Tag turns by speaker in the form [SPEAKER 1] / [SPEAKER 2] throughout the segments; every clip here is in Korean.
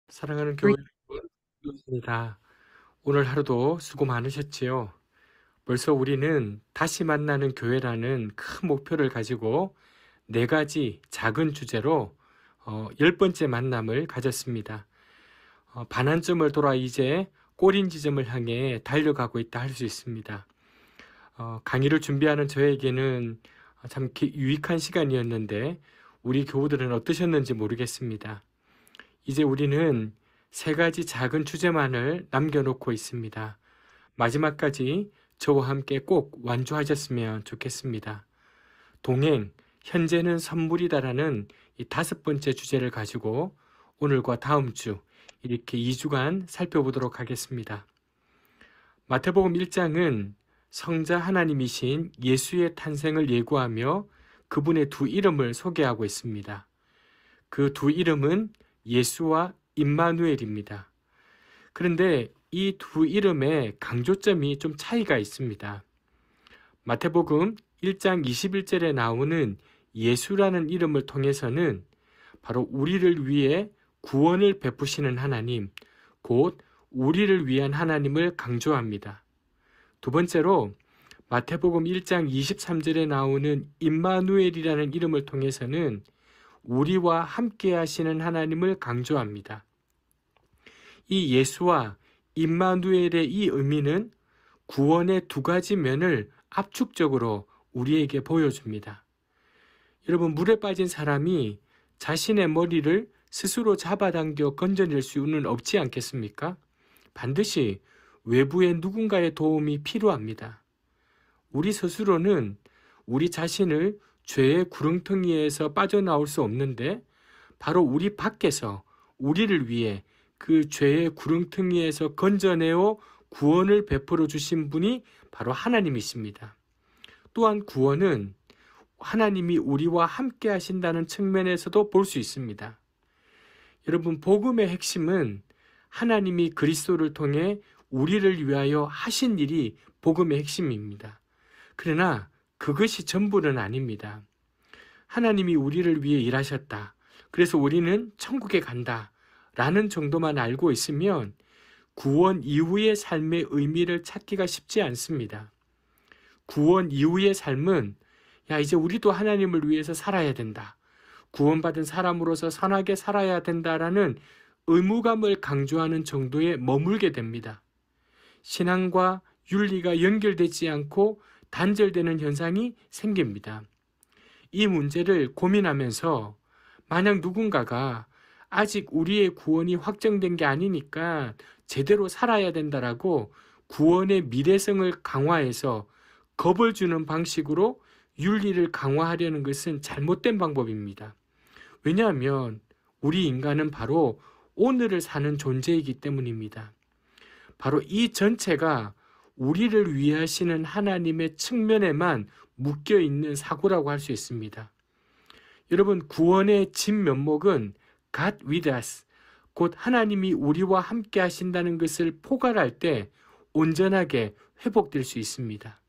[SPEAKER 1] 사랑하는 교회
[SPEAKER 2] Great.
[SPEAKER 1] 여러분, 반갑습니다. 오늘 하루도 수고 많으셨지요? 벌써 우리는 다시 만나는 교회라는 큰 목표를 가지고 네 가지 작은 주제로 10번째 만남을 가졌습니다. 반환점을 돌아 이제 꼬린 지점을 향해 달려가고 있다 할 수 있습니다. 강의를 준비하는 저에게는 참 유익한 시간이었는데 우리 교우들은 어떠셨는지 모르겠습니다. 이제 우리는 세 가지 작은 주제만을 남겨놓고 있습니다. 마지막까지 저와 함께 꼭 완주하셨으면 좋겠습니다. 동행, 현재는 선물이다라는 이 다섯 번째 주제를 가지고 오늘과 다음 주 이렇게 2주간 살펴보도록 하겠습니다. 마태복음 1장은 성자 하나님이신 예수의 탄생을 예고하며 그분의 두 이름을 소개하고 있습니다. 그 두 이름은 예수와 임마누엘입니다. 그런데 이 두 이름의 강조점이 좀 차이가 있습니다. 마태복음 1장 21절에 나오는 예수라는 이름을 통해서는 바로 우리를 위해 구원을 베푸시는 하나님, 곧 우리를 위한 하나님을 강조합니다. 두 번째로 마태복음 1장 23절에 나오는 임마누엘이라는 이름을 통해서는 우리와 함께 하시는 하나님을 강조합니다. 이 예수와 임마누엘의 이 의미는 구원의 두 가지 면을 압축적으로 우리에게 보여줍니다. 여러분, 물에 빠진 사람이 자신의 머리를 스스로 잡아당겨 건져낼 수는 없지 않겠습니까? 반드시 외부의 누군가의 도움이 필요합니다. 우리 스스로는 우리 자신을 죄의 구렁텅이에서 빠져나올 수 없는데 바로 우리 밖에서 우리를 위해 그 죄의 구렁텅이에서 건져내어 구원을 베풀어 주신 분이 바로 하나님이십니다. 또한 구원은 하나님이 우리와 함께 하신다는 측면에서도 볼 수 있습니다. 여러분, 복음의 핵심은 하나님이 그리스도를 통해 우리를 위하여 하신 일이 복음의 핵심입니다. 그러나 그것이 전부는 아닙니다. 하나님이 우리를 위해 일하셨다. 그래서 우리는 천국에 간다. 라는 정도만 알고 있으면 구원 이후의 삶의 의미를 찾기가 쉽지 않습니다. 구원 이후의 삶은 이제 우리도 하나님을 위해서 살아야 된다. 구원받은 사람으로서 선하게 살아야 된다라는 의무감을 강조하는 정도에 머물게 됩니다. 신앙과 윤리가 연결되지 않고 단절되는 현상이 생깁니다. 이 문제를 고민하면서 만약 누군가가 아직 우리의 구원이 확정된 게 아니니까 제대로 살아야 된다라고 구원의 미래성을 강화해서 겁을 주는 방식으로 윤리를 강화하려는 것은 잘못된 방법입니다. 왜냐하면 우리 인간은 바로 오늘을 사는 존재이기 때문입니다. 바로 이 전체가 우리를 위하시는 하나님의 측면에만 묶여 있는 사고라고 할 수 있습니다. 여러분, 구원의 진면목은 God with us, 곧 하나님이 우리와 함께 하신다는 것을 포괄할 때 온전하게 회복될 수 있습니다.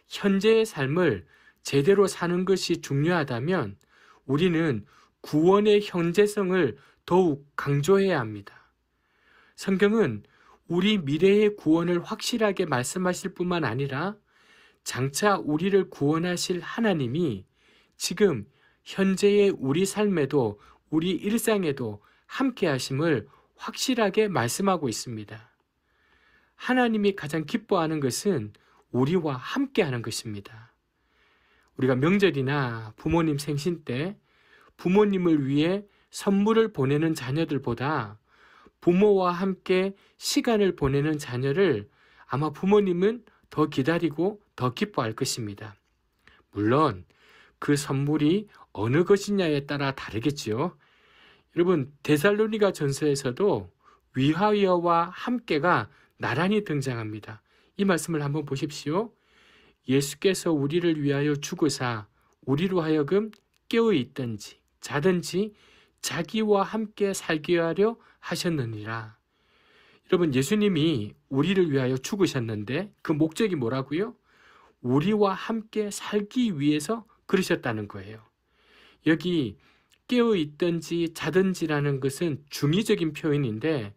[SPEAKER 1] 현재의 삶을 제대로 사는 것이 중요하다면 우리는 구원의 현재성을 더욱 강조해야 합니다. 성경은 우리 미래의 구원을 확실하게 말씀하실 뿐만 아니라 장차 우리를 구원하실 하나님이 지금 현재의 우리 삶에도 우리 일상에도 함께 하심을 확실하게 말씀하고 있습니다. 하나님이 가장 기뻐하는 것은 우리와 함께 하는 것입니다. 우리가 명절이나 부모님 생신 때 부모님을 위해 선물을 보내는 자녀들보다 부모와 함께 시간을 보내는 자녀를 아마 부모님은 더 기다리고 더 기뻐할 것입니다. 물론 그 선물이 어느 것이냐에 따라 다르겠지요. 여러분, 데살로니가 전서에서도 위하여와 함께가 나란히 등장합니다. 이 말씀을 한번 보십시오. 예수께서 우리를 위하여 죽으사 우리로 하여금 깨어 있든지 자든지 자기와 함께 살게 하려 하셨느니라. 여러분, 예수님이 우리를 위하여 죽으셨는데 그 목적이 뭐라고요? 우리와 함께 살기 위해서 그러셨다는 거예요. 여기 깨어 있든지 자든지라는 것은 중의적인 표현인데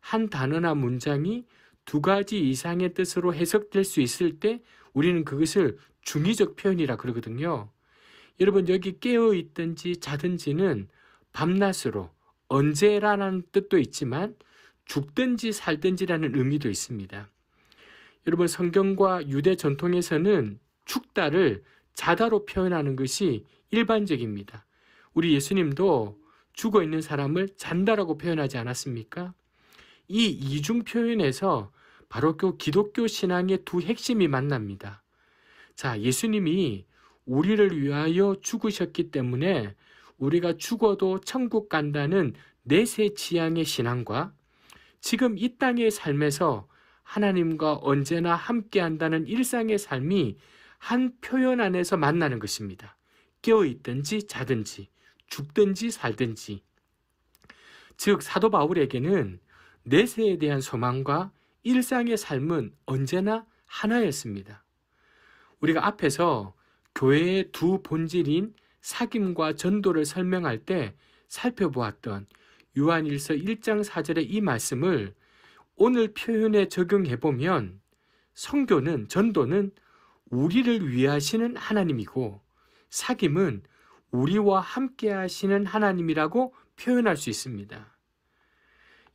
[SPEAKER 1] 한 단어나 문장이 두 가지 이상의 뜻으로 해석될 수 있을 때 우리는 그것을 중의적 표현이라 그러거든요. 여러분, 여기 깨어 있든지 자든지는 밤낮으로 언제라는 뜻도 있지만 죽든지 살든지라는 의미도 있습니다. 여러분, 성경과 유대 전통에서는 죽다를 자다로 표현하는 것이 일반적입니다. 우리 예수님도 죽어 있는 사람을 잔다라고 표현하지 않았습니까? 이 이중 표현에서 바로 그 기독교 신앙의 두 핵심이 만납니다. 자, 예수님이 우리를 위하여 죽으셨기 때문에 우리가 죽어도 천국 간다는 내세 지향의 신앙과 지금 이 땅의 삶에서 하나님과 언제나 함께 한다는 일상의 삶이 한 표현 안에서 만나는 것입니다. 깨어 있든지 자든지 죽든지 살든지. 즉 사도 바울에게는 내세에 대한 소망과 일상의 삶은 언제나 하나였습니다. 우리가 앞에서 교회의 두 본질인 사귐과 전도를 설명할 때 살펴보았던 요한일서 1장 4절의 이 말씀을 오늘 표현에 적용해 보면 선교는, 전도는 우리를 위하시는 하나님이고 사귐은 우리와 함께 하시는 하나님이라고 표현할 수 있습니다.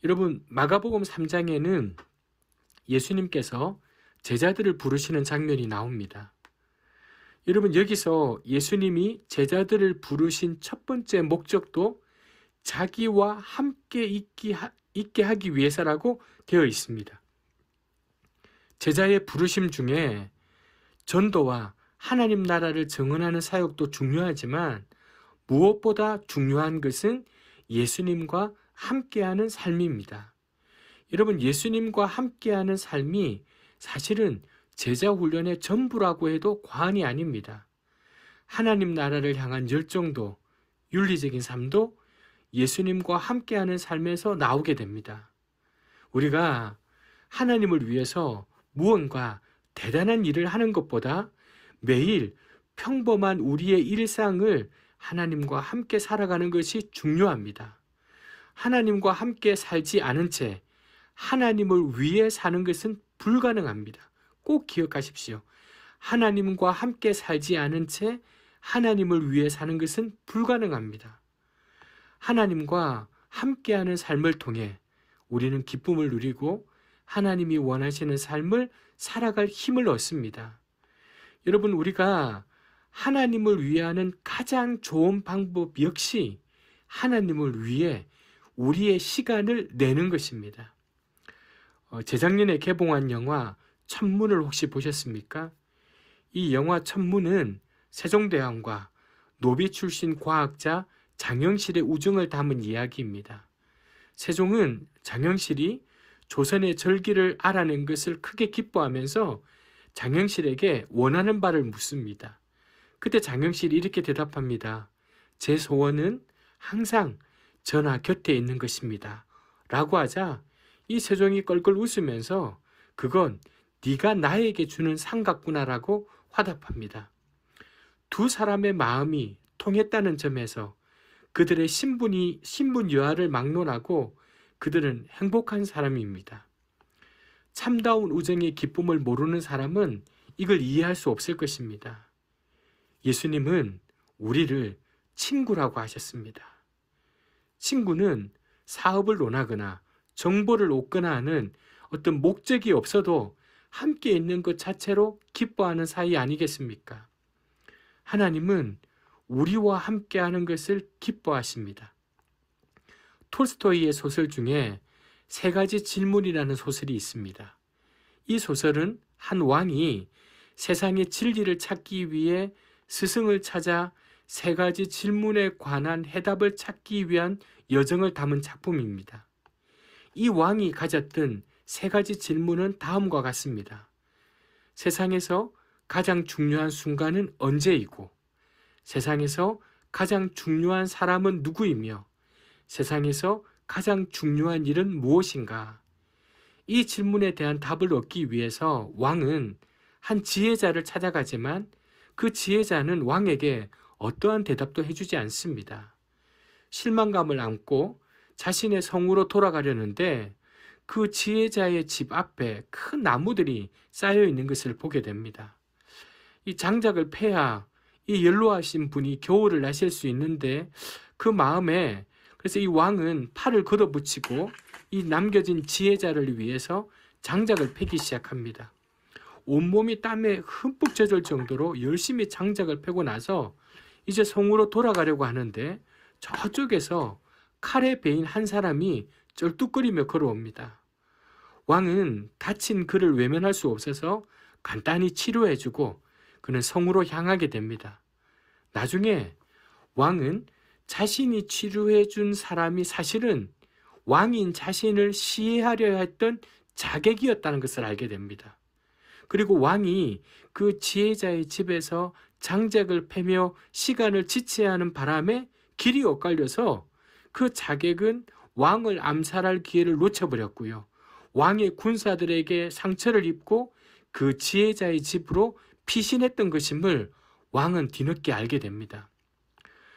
[SPEAKER 1] 여러분, 마가복음 3장에는 예수님께서 제자들을 부르시는 장면이 나옵니다. 여러분, 여기서 예수님이 제자들을 부르신 첫 번째 목적도 자기와 함께 있게 하기 위해서라고 되어 있습니다. 제자의 부르심 중에 전도와 하나님 나라를 증언하는 사역도 중요하지만 무엇보다 중요한 것은 예수님과 함께하는 삶입니다. 여러분, 예수님과 함께하는 삶이 사실은 제자 훈련의 전부라고 해도 과언이 아닙니다. 하나님 나라를 향한 열정도 윤리적인 삶도 예수님과 함께하는 삶에서 나오게 됩니다. 우리가 하나님을 위해서 무언가 대단한 일을 하는 것보다 매일 평범한 우리의 일상을 하나님과 함께 살아가는 것이 중요합니다. 하나님과 함께 살지 않은 채 하나님을 위해 사는 것은 불가능합니다. 꼭 기억하십시오. 하나님과 함께 살지 않은 채 하나님을 위해 사는 것은 불가능합니다. 하나님과 함께하는 삶을 통해 우리는 기쁨을 누리고 하나님이 원하시는 삶을 살아갈 힘을 얻습니다. 여러분, 우리가 하나님을 위하는 가장 좋은 방법 역시 하나님을 위해 우리의 시간을 내는 것입니다. 재작년에 개봉한 영화 천문을 혹시 보셨습니까? 이 영화 천문은 세종대왕과 노비 출신 과학자 장영실의 우정을 담은 이야기입니다. 세종은 장영실이 조선의 절기를 알아낸 것을 크게 기뻐하면서 장영실에게 원하는 바를 묻습니다. 그때 장영실이 이렇게 대답합니다. 제 소원은 항상 전하 곁에 있는 것입니다. 라고 하자 이 세종이 껄껄 웃으면서 그건 네가 나에게 주는 상 같구나라고 화답합니다. 두 사람의 마음이 통했다는 점에서 그들의 신분 여하를 막론하고 그들은 행복한 사람입니다. 참다운 우정의 기쁨을 모르는 사람은 이걸 이해할 수 없을 것입니다. 예수님은 우리를 친구라고 하셨습니다. 친구는 사업을 논하거나 정보를 얻거나 하는 어떤 목적이 없어도 함께 있는 것 자체로 기뻐하는 사이 아니겠습니까? 하나님은 우리와 함께하는 것을 기뻐하십니다. 톨스토이의 소설 중에 세 가지 질문이라는 소설이 있습니다. 이 소설은 한 왕이 세상의 진리를 찾기 위해 스승을 찾아 세 가지 질문에 관한 해답을 찾기 위한 여정을 담은 작품입니다. 이 왕이 가졌던 세 가지 질문은 다음과 같습니다. 세상에서 가장 중요한 순간은 언제이고, 세상에서 가장 중요한 사람은 누구이며, 세상에서 가장 중요한 일은 무엇인가? 이 질문에 대한 답을 얻기 위해서 왕은 한 지혜자를 찾아가지만 그 지혜자는 왕에게 어떠한 대답도 해주지 않습니다. 실망감을 안고 자신의 성으로 돌아가려는데 그 지혜자의 집 앞에 큰 나무들이 쌓여 있는 것을 보게 됩니다. 이 장작을 패야 이 연로하신 분이 겨울을 나실 수 있는데 그 마음에 그래서 이 왕은 팔을 걷어붙이고 이 남겨진 지혜자를 위해서 장작을 패기 시작합니다. 온몸이 땀에 흠뻑 젖을 정도로 열심히 장작을 패고 나서 이제 성으로 돌아가려고 하는데 저쪽에서 칼에 베인 한 사람이 쩔뚝거리며 걸어옵니다. 왕은 다친 그를 외면할 수 없어서 간단히 치료해주고 그는 성으로 향하게 됩니다. 나중에 왕은 자신이 치료해준 사람이 사실은 왕인 자신을 시해하려 했던 자객이었다는 것을 알게 됩니다. 그리고 왕이 그 지혜자의 집에서 장작을 패며 시간을 지체하는 바람에 길이 엇갈려서 그 자객은 왕을 암살할 기회를 놓쳐버렸고요. 왕의 군사들에게 상처를 입고 그 지혜자의 집으로 피신했던 것임을 왕은 뒤늦게 알게 됩니다.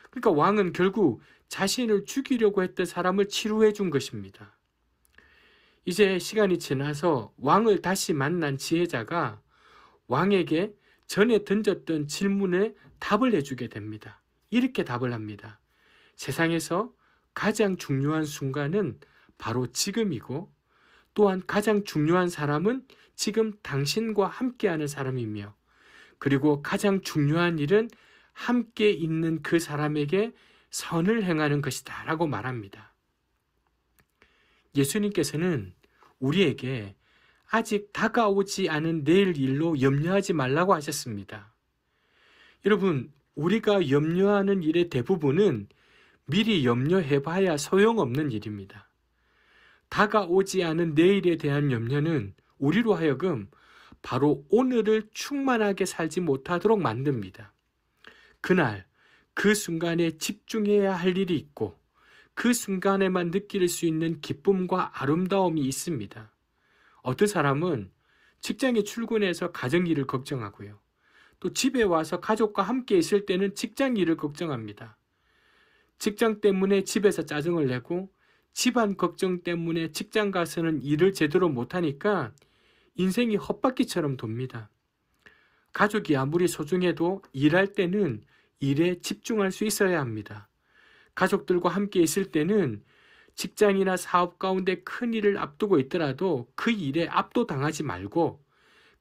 [SPEAKER 1] 그러니까 왕은 결국 자신을 죽이려고 했던 사람을 치료해 준 것입니다. 이제 시간이 지나서 왕을 다시 만난 지혜자가 왕에게 전에 던졌던 질문에 답을 해주게 됩니다. 이렇게 답을 합니다. 세상에서 가장 중요한 순간은 바로 지금이고 또한 가장 중요한 사람은 지금 당신과 함께하는 사람이며 그리고 가장 중요한 일은 함께 있는 그 사람에게 선을 행하는 것이다 라고 말합니다. 예수님께서는 우리에게 아직 다가오지 않은 내일 일로 염려하지 말라고 하셨습니다. 여러분, 우리가 염려하는 일의 대부분은 미리 염려해봐야 소용없는 일입니다. 다가오지 않은 내일에 대한 염려는 우리로 하여금 바로 오늘을 충만하게 살지 못하도록 만듭니다. 그날, 그 순간에 집중해야 할 일이 있고 그 순간에만 느낄 수 있는 기쁨과 아름다움이 있습니다. 어떤 사람은 직장에 출근해서 가정 일을 걱정하고요. 또 집에 와서 가족과 함께 있을 때는 직장 일을 걱정합니다. 직장 때문에 집에서 짜증을 내고 집안 걱정 때문에 직장 가서는 일을 제대로 못하니까 인생이 헛바퀴처럼 돕니다. 가족이 아무리 소중해도 일할 때는 일에 집중할 수 있어야 합니다. 가족들과 함께 있을 때는 직장이나 사업 가운데 큰 일을 앞두고 있더라도 그 일에 압도당하지 말고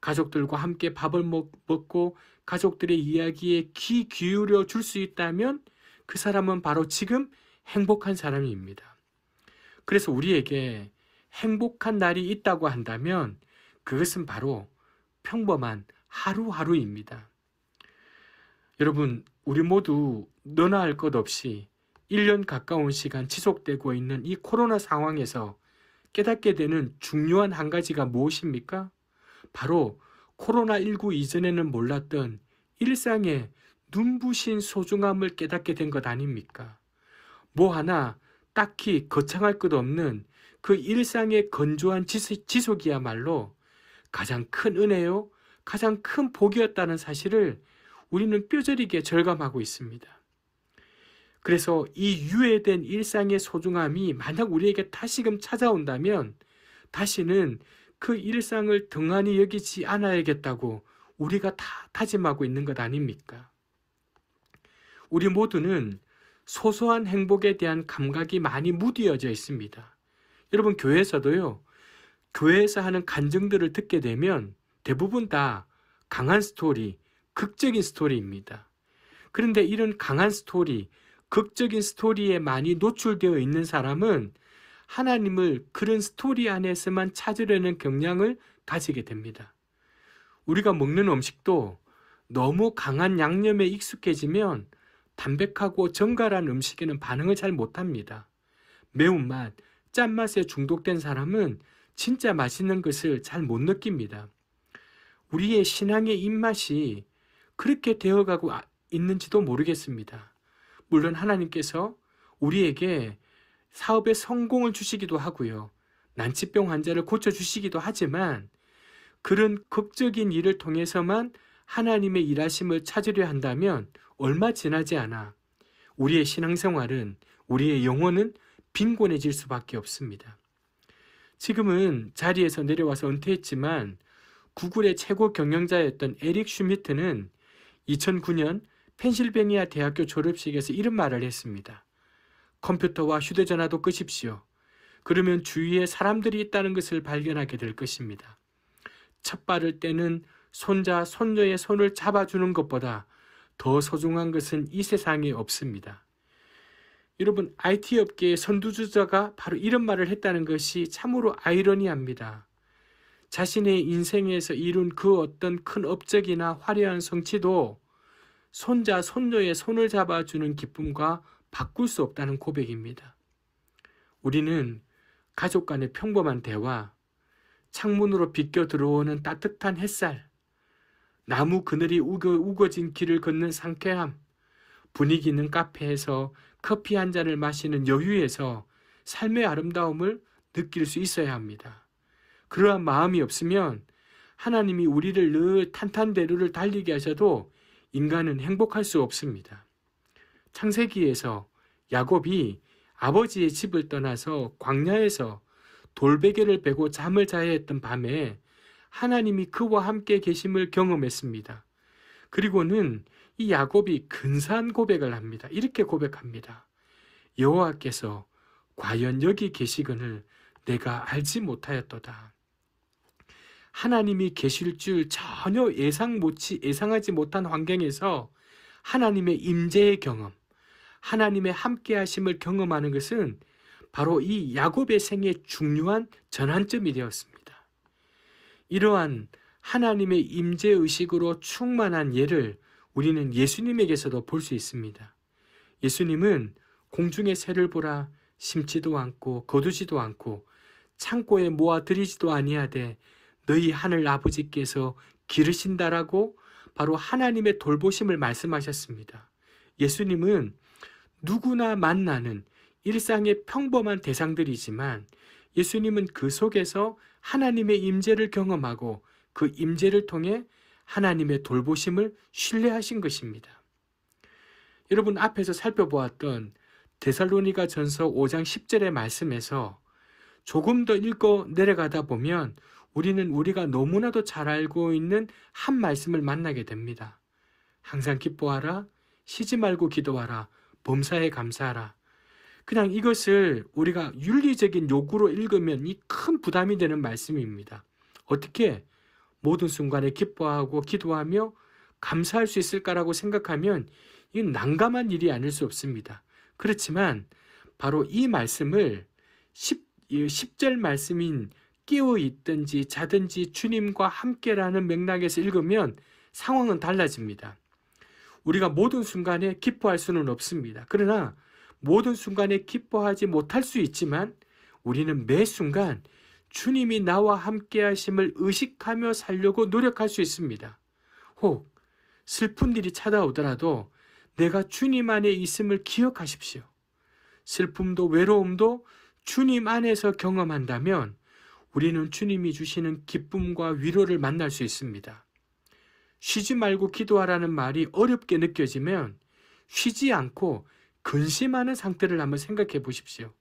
[SPEAKER 1] 가족들과 함께 밥을 먹고 가족들의 이야기에 귀 기울여 줄 수 있다면 그 사람은 바로 지금 행복한 사람입니다. 그래서 우리에게 행복한 날이 있다고 한다면 그것은 바로 평범한 하루하루입니다. 여러분, 우리 모두 너나 할 것 없이 1년 가까운 시간 지속되고 있는 이 코로나 상황에서 깨닫게 되는 중요한 한 가지가 무엇입니까? 바로 코로나19 이전에는 몰랐던 일상의 눈부신 소중함을 깨닫게 된 것 아닙니까? 뭐 하나 딱히 거창할 것 없는 그 일상의 건조한 지속이야말로 가장 큰 은혜요, 가장 큰 복이었다는 사실을 우리는 뼈저리게 절감하고 있습니다. 그래서 이 유예된 일상의 소중함이 만약 우리에게 다시금 찾아온다면 다시는 그 일상을 등한히 여기지 않아야겠다고 우리가 다 다짐하고 있는 것 아닙니까? 우리 모두는 소소한 행복에 대한 감각이 많이 무디어져 있습니다. 여러분, 교회에서도요, 교회에서 하는 간증들을 듣게 되면 대부분 다 강한 스토리, 극적인 스토리입니다. 그런데 이런 강한 스토리, 극적인 스토리에 많이 노출되어 있는 사람은 하나님을 그런 스토리 안에서만 찾으려는 경향을 가지게 됩니다. 우리가 먹는 음식도 너무 강한 양념에 익숙해지면 담백하고 정갈한 음식에는 반응을 잘 못합니다. 매운맛, 짠맛에 중독된 사람은 진짜 맛있는 것을 잘 못 느낍니다. 우리의 신앙의 입맛이 그렇게 되어가고 있는지도 모르겠습니다. 물론 하나님께서 우리에게 사업의 성공을 주시기도 하고요. 난치병 환자를 고쳐주시기도 하지만 그런 극적인 일을 통해서만 하나님의 일하심을 찾으려 한다면 얼마 지나지 않아 우리의 신앙생활은 우리의 영혼은 빈곤해질 수밖에 없습니다. 지금은 자리에서 내려와서 은퇴했지만 구글의 최고 경영자였던 에릭 슈미트는 2009년 펜실베니아 대학교 졸업식에서 이런 말을 했습니다. 컴퓨터와 휴대전화도 끄십시오. 그러면 주위에 사람들이 있다는 것을 발견하게 될 것입니다. 첫 발을 떼는 손자, 손녀의 손을 잡아주는 것보다 더 소중한 것은 이 세상에 없습니다. 여러분, IT 업계의 선두주자가 바로 이런 말을 했다는 것이 참으로 아이러니합니다. 자신의 인생에서 이룬 그 어떤 큰 업적이나 화려한 성취도 손자, 손녀의 손을 잡아주는 기쁨과 바꿀 수 없다는 고백입니다. 우리는 가족 간의 평범한 대화, 창문으로 비껴 들어오는 따뜻한 햇살, 나무 그늘이 우거진 길을 걷는 상쾌함, 분위기 있는 카페에서 커피 한 잔을 마시는 여유에서 삶의 아름다움을 느낄 수 있어야 합니다. 그러한 마음이 없으면 하나님이 우리를 늘 탄탄대로를 달리게 하셔도 인간은 행복할 수 없습니다. 창세기에서 야곱이 아버지의 집을 떠나서 광야에서 돌베개를 베고 잠을 자야 했던 밤에 하나님이 그와 함께 계심을 경험했습니다. 그리고는 이 야곱이 근사한 고백을 합니다. 이렇게 고백합니다. 여호와께서 과연 여기 계시거늘 내가 알지 못하였도다. 하나님이 계실 줄 전혀 예상하지 못한 환경에서 하나님의 임재의 경험, 하나님의 함께하심을 경험하는 것은 바로 이 야곱의 생의 중요한 전환점이 되었습니다. 이러한 하나님의 임재의식으로 충만한 예를 우리는 예수님에게서도 볼 수 있습니다. 예수님은 공중의 새를 보라 심지도 않고 거두지도 않고 창고에 모아 들이지도 아니하되 너희 하늘 아버지께서 기르신다라고 바로 하나님의 돌보심을 말씀하셨습니다. 예수님은 누구나 만나는 일상의 평범한 대상들이지만 예수님은 그 속에서 하나님의 임재를 경험하고 그 임재를 통해 하나님의 돌보심을 신뢰하신 것입니다. 여러분, 앞에서 살펴보았던 데살로니가 전서 5장 10절의 말씀에서 조금 더 읽고 내려가다 보면 우리는 우리가 너무나도 잘 알고 있는 한 말씀을 만나게 됩니다. 항상 기뻐하라, 쉬지 말고 기도하라, 범사에 감사하라. 그냥 이것을 우리가 윤리적인 요구로 읽으면 이 큰 부담이 되는 말씀입니다. 어떻게 모든 순간에 기뻐하고 기도하며 감사할 수 있을까라고 생각하면 이건 난감한 일이 아닐 수 없습니다. 그렇지만 바로 이 말씀을 10절 말씀인 깨어 있든지 자든지 주님과 함께라는 맥락에서 읽으면 상황은 달라집니다. 우리가 모든 순간에 기뻐할 수는 없습니다. 그러나 모든 순간에 기뻐하지 못할 수 있지만 우리는 매 순간 주님이 나와 함께 하심을 의식하며 살려고 노력할 수 있습니다. 혹 슬픈 일이 찾아오더라도 내가 주님 안에 있음을 기억하십시오. 슬픔도 외로움도 주님 안에서 경험한다면 우리는 주님이 주시는 기쁨과 위로를 만날 수 있습니다. 쉬지 말고 기도하라는 말이 어렵게 느껴지면 쉬지 않고 근심하는 상태를 한번 생각해 보십시오.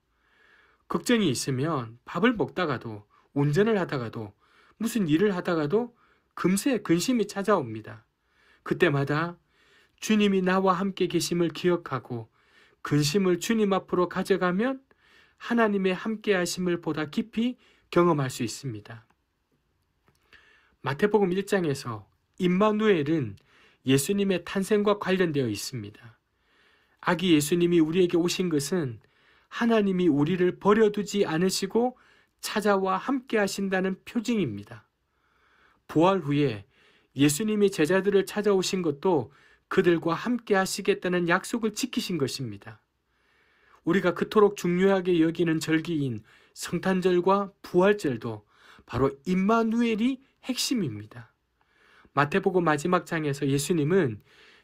[SPEAKER 1] 걱정이 있으면 밥을 먹다가도 운전을 하다가도 무슨 일을 하다가도 금세 근심이 찾아옵니다. 그때마다 주님이 나와 함께 계심을 기억하고 근심을 주님 앞으로 가져가면 하나님의 함께 하심을 보다 깊이 경험할 수 있습니다. 마태복음 1장에서 임마누엘은 예수님의 탄생과 관련되어 있습니다. 아기 예수님이 우리에게 오신 것은 하나님이 우리를 버려두지 않으시고 찾아와 함께 하신다는 표징입니다. 부활 후에 예수님이 제자들을 찾아오신 것도 그들과 함께 하시겠다는 약속을 지키신 것입니다. 우리가 그토록 중요하게 여기는 절기인 성탄절과 부활절도 바로 임마누엘이 핵심입니다. 마태복음 마지막 장에서 예수님은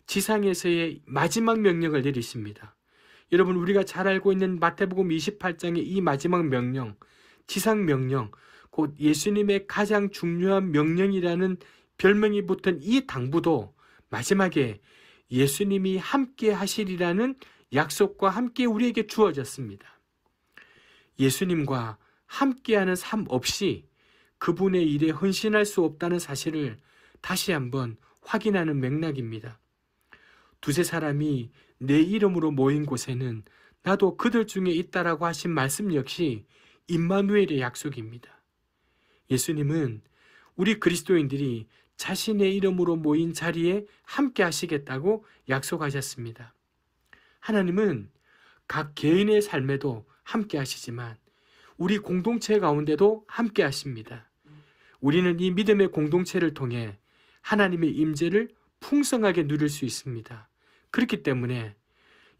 [SPEAKER 1] 지상에서의 마지막 명령을 내리십니다. 여러분, 우리가 잘 알고 있는 마태복음 28장의 이 마지막 명령, 지상 명령, 곧 예수님의 가장 중요한 명령이라는 별명이 붙은 이 당부도 마지막에 예수님이 함께 하시리라는 약속과 함께 우리에게 주어졌습니다. 예수님과 함께하는 삶 없이 그분의 일에 헌신할 수 없다는 사실을 다시 한번 확인하는 맥락입니다. 두세 사람이 내 이름으로 모인 곳에는 나도 그들 중에 있다라고 하신 말씀 역시 임마누엘의 약속입니다. 예수님은 우리 그리스도인들이 자신의 이름으로 모인 자리에 함께 하시겠다고 약속하셨습니다. 하나님은 각 개인의 삶에도 함께 하시지만 우리 공동체 가운데도 함께 하십니다. 우리는 이 믿음의 공동체를 통해 하나님의 임재를 풍성하게 누릴 수 있습니다. 그렇기 때문에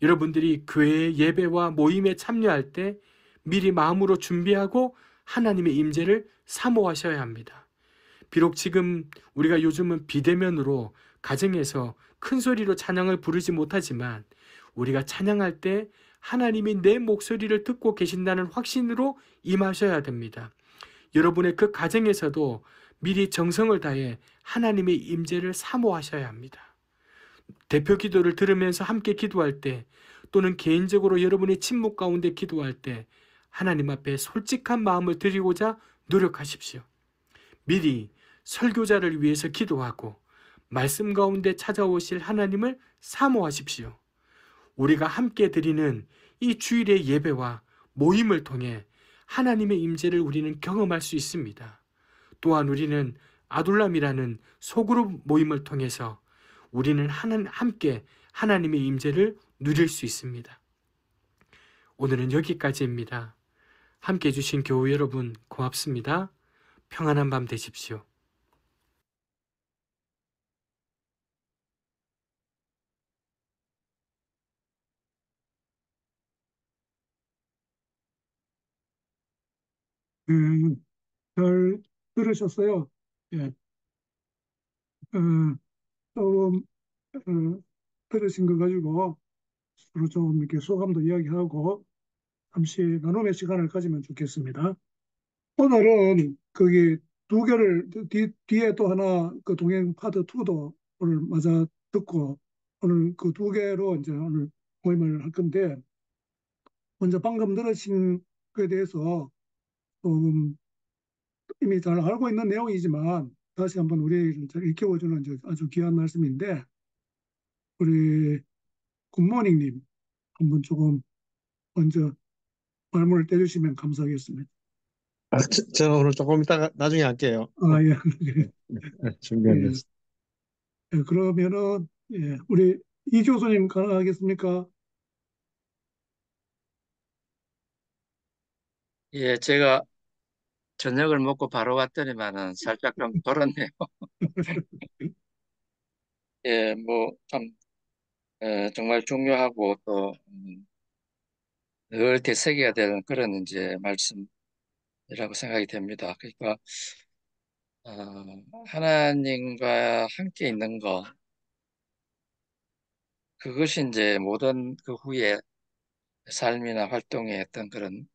[SPEAKER 1] 여러분들이 교회의 예배와 모임에 참여할 때 미리 마음으로 준비하고 하나님의 임재를 사모하셔야 합니다. 비록 지금 우리가 요즘은 비대면으로 가정에서 큰 소리로 찬양을 부르지 못하지만 우리가 찬양할 때 하나님이 내 목소리를 듣고 계신다는 확신으로 임하셔야 됩니다. 여러분의 그 가정에서도 미리 정성을 다해 하나님의 임재를 사모하셔야 합니다. 대표 기도를 들으면서 함께 기도할 때 또는 개인적으로 여러분의 침묵 가운데 기도할 때 하나님 앞에 솔직한 마음을 드리고자 노력하십시오. 미리 설교자를 위해서 기도하고 말씀 가운데 찾아오실 하나님을 사모하십시오. 우리가 함께 드리는 이 주일의 예배와 모임을 통해 하나님의 임재를 우리는 경험할 수 있습니다. 또한 우리는 아둘람이라는 소그룹 모임을 통해서 우리는 함께 하나님의 임재를 누릴 수 있습니다. 오늘은 여기까지입니다. 함께 해주신 교우 여러분 고맙습니다. 평안한 밤 되십시오.
[SPEAKER 2] 음, 잘 들으셨어요? 예, 어, 좀 들으신 거 가지고 서로 좀 이렇게 소감도 이야기하고 잠시 나눔의 시간을 가지면 좋겠습니다. 오늘은 거기 두 개를 뒤에 또 하나 그 동행 파트 2도 오늘 맞아 듣고 오늘 그 두 개로 이제 오늘 모임을 할 건데 먼저 방금 들으신 거에 대해서 좀 이미 잘 알고 있는 내용이지만 다시 한번 우리를 잘 일깨워주는 이제 아주 귀한 말씀인데 우리 굿모닝님 한번 조금 먼저 말문을 떼주시면 감사하겠습니다.
[SPEAKER 3] 저 오늘 조금 이따가 나중에 할게요.
[SPEAKER 2] 아, 예. 예.
[SPEAKER 3] 준비하겠습니다.
[SPEAKER 2] 예, 그러면은 예, 우리 이 교수님 가능하겠습니까?
[SPEAKER 4] 예, 제가 저녁을 먹고 바로 왔더니만은 살짝 좀 돌았네요. 예, 뭐, 참, 정말 중요하고 또, 늘 되새겨야 되는 그런 이제 말씀이라고 생각이 됩니다. 그러니까, 하나님과 함께 있는 거, 그것이 이제 모든 그 후에 삶이나 활동의 어떤 그런,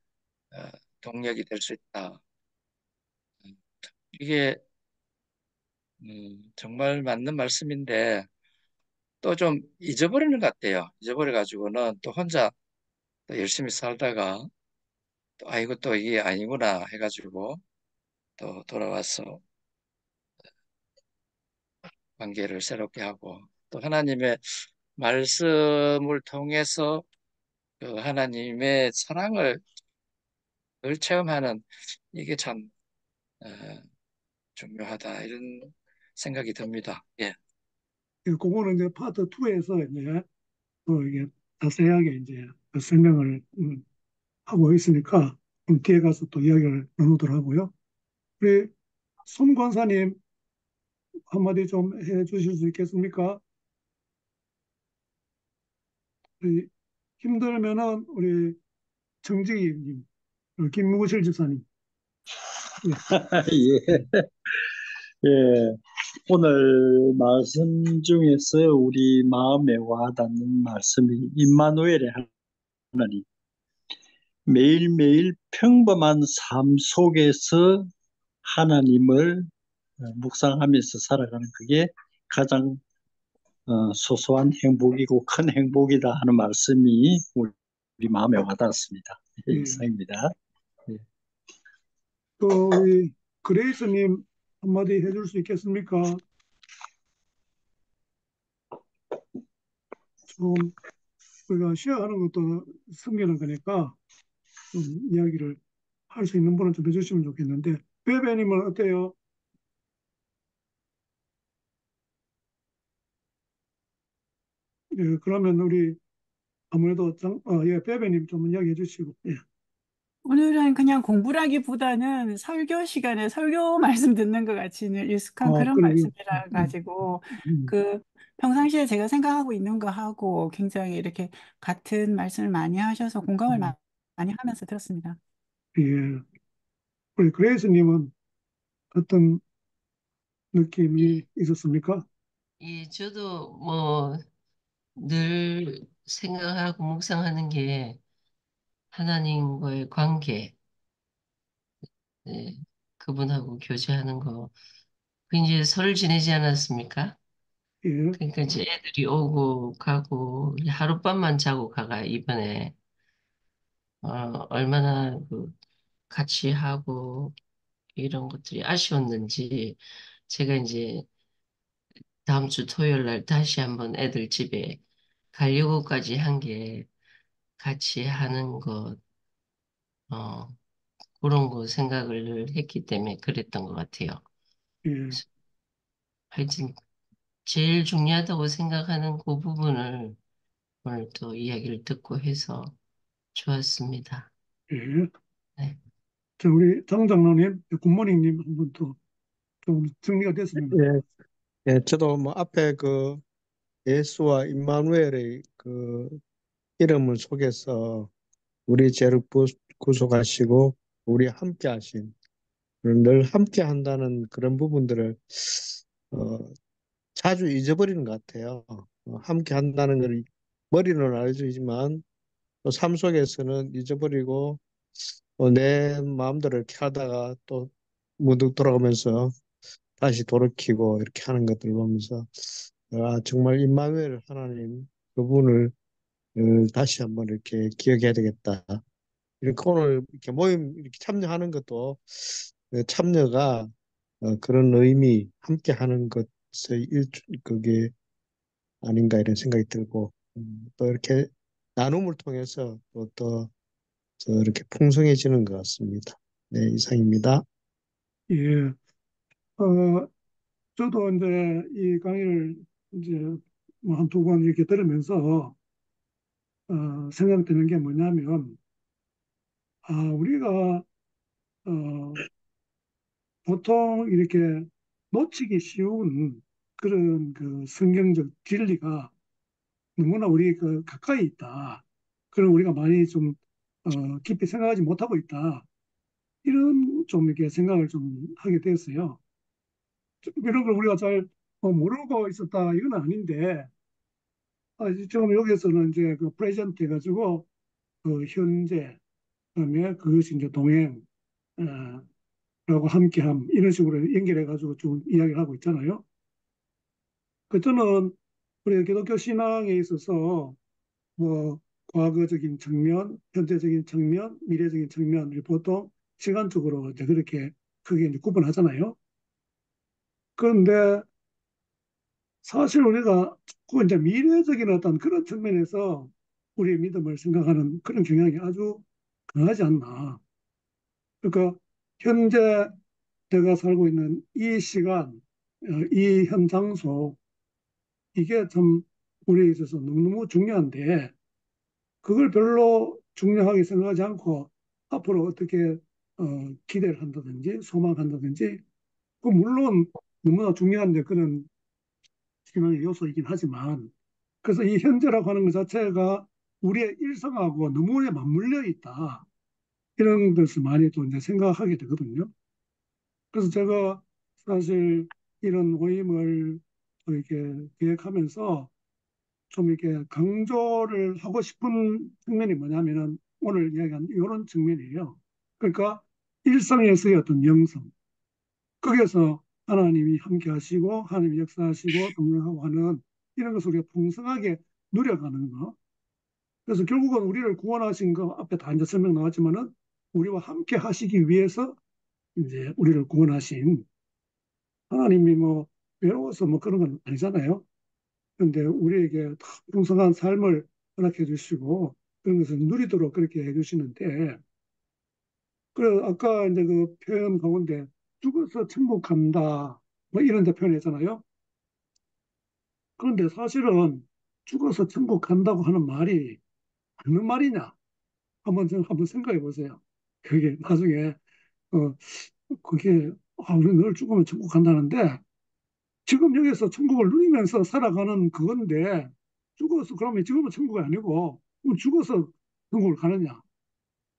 [SPEAKER 4] 어, 동력이 될 수 있다. 이게, 정말 맞는 말씀인데, 또 좀 잊어버리는 것 같아요. 잊어버려가지고는 또 혼자 또 열심히 살다가 또 아이고 또 이게 아니구나 해가지고 또 돌아와서 관계를 새롭게 하고 또 하나님의 말씀을 통해서 그 하나님의 사랑을 늘 체험하는 이게 참 어, 중요하다 이런 생각이 듭니다. 예.
[SPEAKER 2] 예, 그거는 이제 파트 2에서 이제 또 이게 자세하게 이제 그 설명을 하고 있으니까 좀 뒤에 가서 또 이야기를 나누도록 하고요. 우리 손 권사님 한마디 좀 해 주실 수 있겠습니까? 우리 힘들면은 우리 정직이님, 김무실 집사님. 예.
[SPEAKER 3] 예, 예. 오늘 말씀 중에서 우리 마음에 와닿는 말씀이 임마누엘의 하나님. 매일매일 평범한 삶 속에서 하나님을 묵상하면서 살아가는 그게 가장
[SPEAKER 5] 소소한 행복이고 큰 행복이다 하는 말씀이 우리 마음에 와닿았습니다.
[SPEAKER 2] 예.
[SPEAKER 5] 이상입니다. 예.
[SPEAKER 2] 또 우리 그레이스님 한마디 해줄 수 있겠습니까? 좀 우리가 시어하는 것도 섬기는 거니까 좀 이야기를 할 수 있는 분은 좀 해주시면 좋겠는데, 베베님은 어때요? 예, 그러면 우리 아무래도 예, 베베님 좀 이야기해 주시고, 예.
[SPEAKER 6] 오늘은 그냥 공부라기보다는 설교 시간에 설교 말씀 듣는 것 같이 익숙한 그런
[SPEAKER 2] 그러게요.
[SPEAKER 6] 말씀이라 가지고
[SPEAKER 2] 음,
[SPEAKER 6] 그 평상시에 제가 생각하고 있는 거 하고 굉장히 이렇게 같은 말씀을 많이 하셔서 공감을
[SPEAKER 2] 음,
[SPEAKER 6] 많이 하면서 들었습니다.
[SPEAKER 2] 예. 우리 그레이스님은 어떤 느낌이
[SPEAKER 7] 예,
[SPEAKER 2] 있었습니까?
[SPEAKER 7] 예, 저도 뭐 늘 생각하고 묵상하는 게 하나님과의 관계, 예, 그분하고 교제하는 거. 그 이제 설 지내지 않았습니까?
[SPEAKER 2] 예,
[SPEAKER 7] 그러니까 이제 애들이 오고 가고 하룻밤만 자고 가가 이번에 얼마나 그 같이 하고 이런 것들이 아쉬웠는지 제가 이제 다음 주 토요일 날 다시 한번 애들 집에 가려고까지 한 게 같이 하는 것, 어, 그런 거 생각을 했기 때문에 그랬던 것 같아요.
[SPEAKER 2] 예,
[SPEAKER 7] 하여튼 제일 중요하다고 생각하는 그 부분을 오늘 또 이야기를 듣고 해서 좋았습니다.
[SPEAKER 2] 예.
[SPEAKER 7] 네.
[SPEAKER 2] 자, 우리 장 장로님, 굿모닝님 한 번 더 좀 정리가 됐으면.
[SPEAKER 3] 예, 예, 저도 뭐 앞에 그 예수와 임마누엘의 그 이름을 속에서 우리 죄를 구속하시고 우리 함께 하신 늘 함께 한다는 그런 부분들을 어, 자주 잊어버리는 것 같아요. 함께 한다는 걸 머리는 알지만 또 삶 속에서는 잊어버리고 내 마음대로 이렇게 하다가 또 문득 돌아오면서 다시 돌이키고 이렇게 하는 것들을 보면서 정말 임마누엘 하나님 그분을 다시 한번 이렇게 기억해야 되겠다. 이렇게 오늘 이렇게 모임 이렇게 참여하는 것도 참여가 그런 의미 함께 하는 것의 그게 아닌가 이런 생각이 들고 또 이렇게 나눔을 통해서 또 이렇게 풍성해지는 것 같습니다. 네, 이상입니다.
[SPEAKER 2] 예, 어, 저도 이제 이 강의를 이제 뭐 한두 번 이렇게 들으면서 생각드는 게 뭐냐면, 우리가 보통 이렇게 놓치기 쉬운 그런 그 성경적 진리가 너무나 우리 그 가까이 있다. 그리고 우리가 많이 좀 깊이 생각하지 못하고 있다. 이런 좀 이렇게 생각을 좀 하게 되었어요. 이런 걸 우리가 잘 모르고 있었다 이건 아닌데 지금 여기서는 이제 그 프레젠트 해가지고 그 현재 그다음에 그것이 이제 동행 라고 함께함 이런 식으로 연결해가지고 좀 이야기를 하고 있잖아요. 그 저는 우리 기독교 신앙에 있어서 뭐 과거적인 측면, 현재적인 측면, 미래적인 측면을 보통 시간적으로 이제 그렇게 크게 이제 구분하잖아요. 그런데 사실 우리가 그 이제 미래적인 어떤 그런 측면에서 우리의 믿음을 생각하는 그런 경향이 아주 강하지 않나. 그러니까 현재 내가 살고 있는 이 시간, 이 현 장소, 이게 참 우리에 있어서 너무너무 중요한데 그걸 별로 중요하게 생각하지 않고 앞으로 어떻게 기대를 한다든지 소망한다든지 그 물론 너무나 중요한데 그런 신앙의 요소이긴 하지만 그래서 이 현재라고 하는 것 자체가 우리의 일상하고 너무 맞물려 있다. 이런 것을 많이 또 이제 생각하게 되거든요. 그래서 제가 사실 이런 모임을 이렇게 기획하면서 좀 이렇게 강조를 하고 싶은 측면이 뭐냐면은 오늘 이야기한 이런 측면이에요. 그러니까 일상에서의 어떤 영성, 거기에서 하나님이 함께 하시고 하나님이 역사하시고 동행하고 하는 이런 것을 우리가 풍성하게 누려가는 거. 그래서 결국은 우리를 구원하신 거 앞에 다 이제 설명 나왔지만은 우리와 함께 하시기 위해서 이제 우리를 구원하신 하나님이 뭐 외로워서 뭐 그런 건 아니잖아요. 그런데 우리에게 더 풍성한 삶을 허락해 주시고 그런 것을 누리도록 그렇게 해 주시는데 그래 아까 이제 그 표현 가운데 죽어서 천국 간다 뭐 이런 데 표현했잖아요. 그런데 사실은 죽어서 천국 간다고 하는 말이 맞는 말이냐? 한번 생각해 보세요. 그게 나중에 어 그게 우리 늘 죽으면 천국 간다는데 지금 여기서 천국을 누리면서 살아가는 그건데 죽어서 그러면 지금은 천국이 아니고 그럼 죽어서 천국을 가느냐?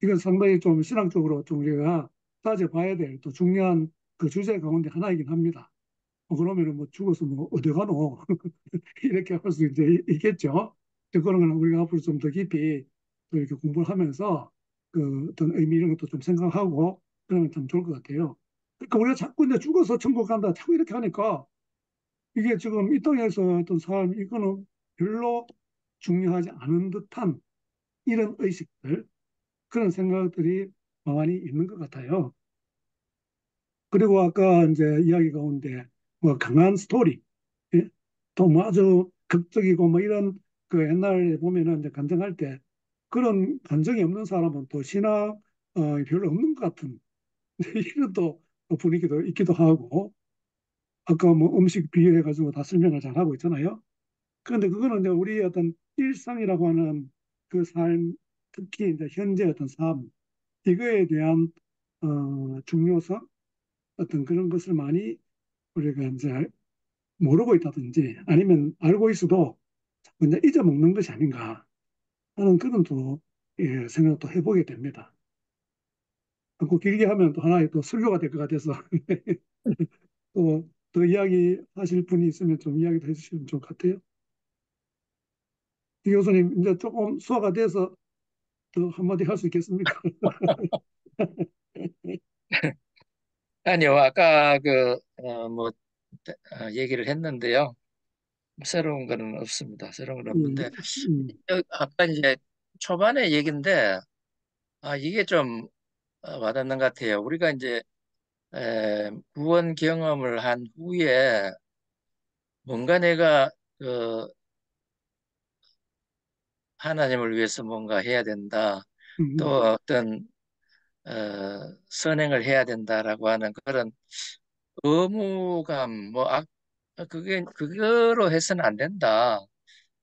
[SPEAKER 2] 이건 상당히 좀 신앙적으로 좀 우리가 따져봐야 될 또 중요한 그 주제 가운데 하나이긴 합니다. 그러면은 뭐 죽어서 뭐 어디 가노? 이렇게 할 수 이제 있겠죠. 그런 거는 우리가 앞으로 좀 더 깊이 또 이렇게 공부를 하면서 그 어떤 의미 이런 것도 좀 생각하고 그러면 참 좋을 것 같아요. 그러니까 우리가 자꾸 이제 죽어서 천국 간다 자꾸 이렇게 하니까 이게 지금 이 땅에서 어떤 삶 이거는 별로 중요하지 않은 듯한 이런 의식들 그런 생각들이 많이 있는 것 같아요. 그리고 아까 이제 이야기 가운데 뭐 강한 스토리, 예? 또뭐 아주 극적이고 뭐 이런 그 옛날에 보면은 이제 간증할 때 그런 감정이 없는 사람은 또 신앙 별로 없는 것 같은 이런 또 분위기도 있기도 하고 아까 뭐 음식 비유해 가지고 다 설명을 잘 하고 있잖아요. 그런데 그거는 이제 우리 어떤 일상이라고 하는 그 삶, 특히 이제 현재 어떤 삶 이거에 대한 중요성 어떤 그런 것을 많이 우리가 이제 모르고 있다든지 아니면 알고 있어도 자꾸 이제 잊어먹는 것이 아닌가 하는 그런 또 생각도 해보게 됩니다. 그 길게 하면 또 하나의 또 설교가 될 것 같아서 또 더 이야기 하실 분이 있으면 좀 이야기도 해주시면 좋을 것 같아요. 이 교수님 이제 조금 소화가 돼서 더 한마디 할 수 있겠습니까?
[SPEAKER 4] 아니요, 아까 얘기를 했는데요. 새로운 거는 없습니다. 새로운 건
[SPEAKER 2] 음,
[SPEAKER 4] 없는데,
[SPEAKER 2] 음,
[SPEAKER 4] 아까 이제 초반에 얘기인데, 이게 좀 와닿는 것 같아요. 우리가 이제 구원 경험을 한 후에 뭔가 내가 그 하나님을 위해서 뭔가 해야 된다. 또
[SPEAKER 2] 음,
[SPEAKER 4] 어떤 선행을 해야 된다라고 하는 그런 의무감, 그거로 해서는 안 된다.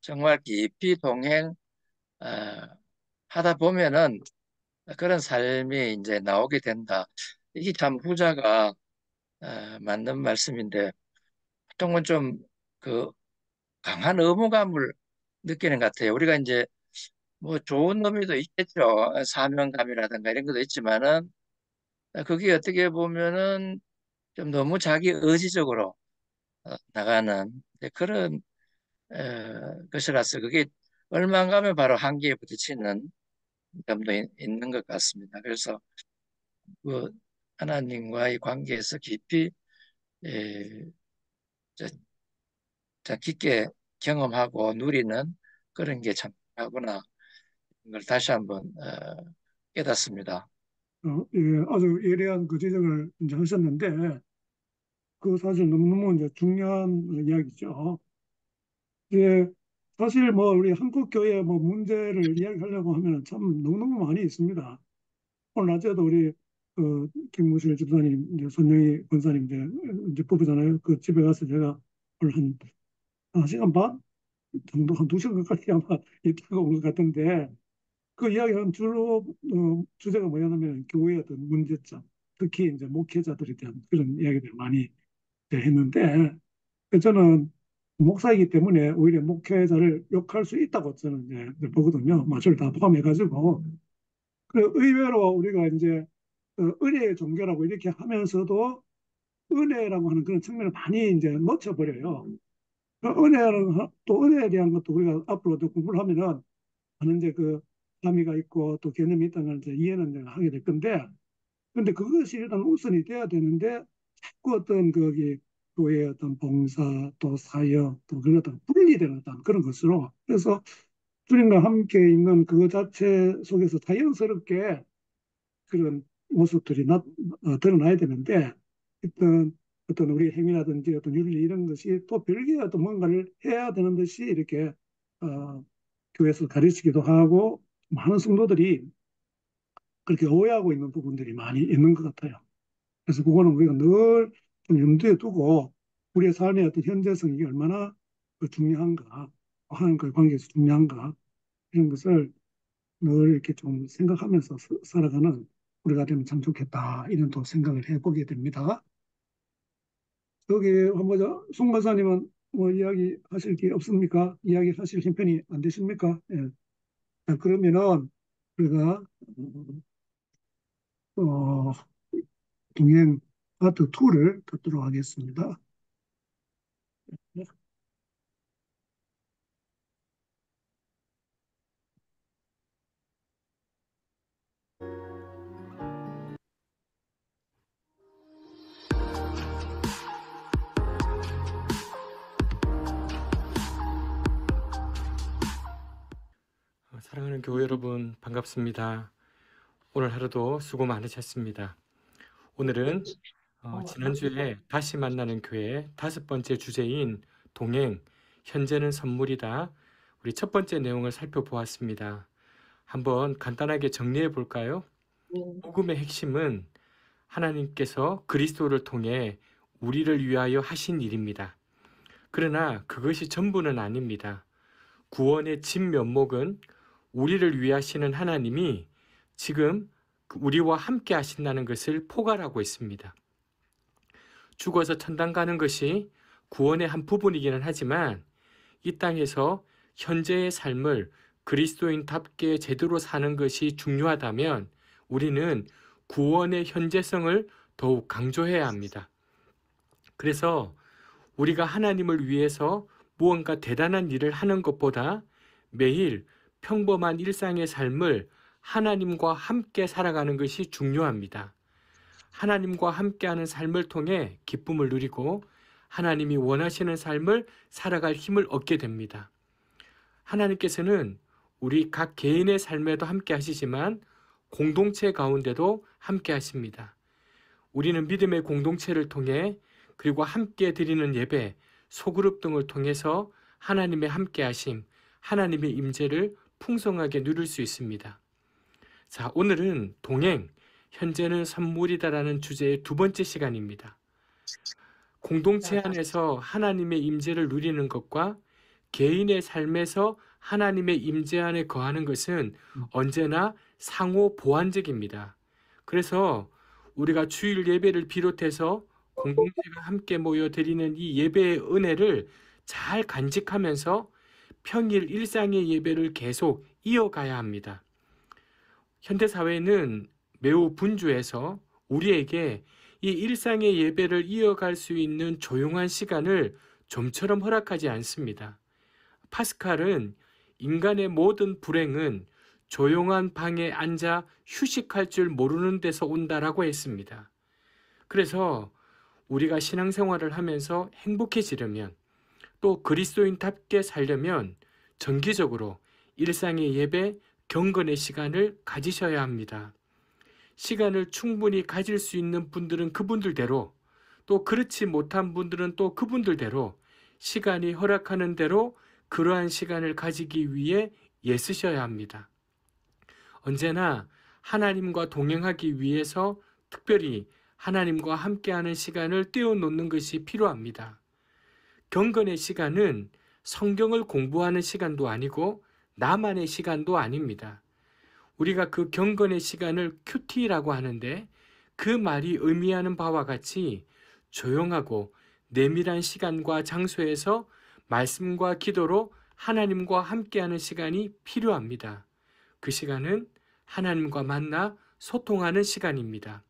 [SPEAKER 4] 정말 깊이 동행 어, 하다 보면은 그런 삶이 이제 나오게 된다. 이게 참 후자가 맞는 말씀인데 보통은 좀 그 강한 의무감을 느끼는 것 같아요. 우리가 이제 뭐 좋은 의미도 있겠죠. 사명감이라든가 이런 것도 있지만은 그게 어떻게 보면은 좀 너무 자기 의지적으로 나가는 그런 것이라서 그게 얼마 안 가면 바로 한계에 부딪히는 점도 있는 것 같습니다. 그래서 그 하나님과의 관계에서 깊이 에, 저- 저 깊게 경험하고 누리는 그런 게 참 하구나 이걸 다시 한번 깨닫습니다.
[SPEAKER 2] 예, 아주 예리한 그 지적을 이제 하셨는데 그 사실 너무너무 이제 중요한 이야기죠. 예, 사실 뭐 우리 한국 교회 뭐 문제를 이야기하려고 하면 참 너무너무 많이 있습니다. 오늘 낮에도 우리 그 김무실 집사님, 이제 손영희 권사님 이제 부부잖아요. 그 집에 가서 제가 오늘 한 시간 반 정도 한 2시간 가까이 아마 있다가 온 것 같은데 그 이야기하는 주로 주제가 뭐냐면 교회의 어떤 문제점, 특히 이제 목회자들에 대한 그런 이야기들을 많이 이제 했는데 저는 목사이기 때문에 오히려 목회자를 욕할 수 있다고 저는 이제 보거든요. 마저를 다 포함해가지고. 그 의외로 우리가 이제 은혜의 종교라고 이렇게 하면서도 은혜라고 하는 그런 측면을 많이 이제 놓쳐버려요. 그 은혜는 또 은혜에 대한 것도 우리가 앞으로 더 공부를 하면은 하는 이제 그 함의가 있고 또 개념이 있다는 걸 이제 이해는 이제 하게 될 건데, 근데 그것이 일단 우선이 돼야 되는데 자꾸 어떤 거기 교회의 어떤 봉사 또 사역 또 그런 어떤 분리된 어떤 그런 것으로 그래서 주님과 함께 있는 그거 자체 속에서 자연스럽게 그런 모습들이 드러나야 되는데 어떤 우리 행위라든지 어떤 윤리 이런 것이 또 별개의 어떤 뭔가를 해야 되는 듯이 이렇게 교회에서 가르치기도 하고 많은 성도들이 그렇게 오해하고 있는 부분들이 많이 있는 것 같아요. 그래서 그거는 우리가 늘 좀 염두에 두고 우리의 삶의 어떤 현재성이 이게 얼마나 중요한가, 하나님과의 관계에서 중요한가 이런 것을 늘 이렇게 좀 생각하면서 살아가는 우리가 되면 참 좋겠다 이런 또 생각을 해보게 됩니다. 여기 한번 송 박사님은 뭐 이야기 하실 게 없습니까? 이야기 하실 형편이 안 되십니까? 예. 자, 그러면은 우리가 어, 동행 파트 2를 듣도록 하겠습니다.
[SPEAKER 1] 사랑하는 교회 여러분 반갑습니다. 오늘 하루도 수고 많으셨습니다. 오늘은 지난주에 다시 만나는 교회 5번째 주제인 동행, 현재는 선물이다. 우리 첫 번째 내용을 살펴보았습니다. 한번 간단하게 정리해 볼까요? 복음의 핵심은 하나님께서 그리스도를 통해 우리를 위하여 하신 일입니다. 그러나 그것이 전부는 아닙니다. 구원의 진면목은 우리를 위하시는 하나님이 지금 우리와 함께 하신다는 것을 포괄하고 있습니다. 죽어서 천당 가는 것이 구원의 한 부분이기는 하지만 이 땅에서 현재의 삶을 그리스도인답게 제대로 사는 것이 중요하다면 우리는 구원의 현재성을 더욱 강조해야 합니다. 그래서 우리가 하나님을 위해서 무언가 대단한 일을 하는 것보다 매일 평범한 일상의 삶을 하나님과 함께 살아가는 것이 중요합니다. 하나님과 함께하는 삶을 통해 기쁨을 누리고 하나님이 원하시는 삶을 살아갈 힘을 얻게 됩니다. 하나님께서는 우리 각 개인의 삶에도 함께 하시지만 공동체 가운데도 함께 하십니다. 우리는 믿음의 공동체를 통해 그리고 함께 드리는 예배, 소그룹 등을 통해서 하나님의 함께 하심, 하나님의 임재를 풍성하게 누릴 수 있습니다. 자, 오늘은 동행, 현재는 선물이다라는 주제의 두 번째 시간입니다. 공동체 안에서 하나님의 임재를 누리는 것과 개인의 삶에서 하나님의 임재 안에 거하는 것은 언제나 상호 보완적입니다. 그래서 우리가 주일 예배를 비롯해서 공동체가 함께 모여 드리는 이 예배의 은혜를 잘 간직하면서 평일 일상의 예배를 계속 이어가야 합니다. 현대사회는 매우 분주해서 우리에게 이 일상의 예배를 이어갈 수 있는 조용한 시간을 좀처럼 허락하지 않습니다. 파스칼은 인간의 모든 불행은 조용한 방에 앉아 휴식할 줄 모르는 데서 온다라고 했습니다. 그래서 우리가 신앙생활을 하면서 행복해지려면 또 그리스도인답게 살려면 정기적으로 일상의 예배, 경건의 시간을 가지셔야 합니다. 시간을 충분히 가질 수 있는 분들은 그분들대로 또 그렇지 못한 분들은 또 그분들대로 시간이 허락하는 대로 그러한 시간을 가지기 위해 애쓰셔야 합니다. 언제나 하나님과 동행하기 위해서 특별히 하나님과 함께하는 시간을 떼어놓는 것이 필요합니다. 경건의 시간은 성경을 공부하는 시간도 아니고 나만의 시간도 아닙니다. 우리가 그 경건의 시간을 큐티라고 하는데 그 말이 의미하는 바와 같이 조용하고 내밀한 시간과 장소에서 말씀과 기도로 하나님과 함께하는 시간이 필요합니다. 그 시간은 하나님과 만나 소통하는 시간입니다.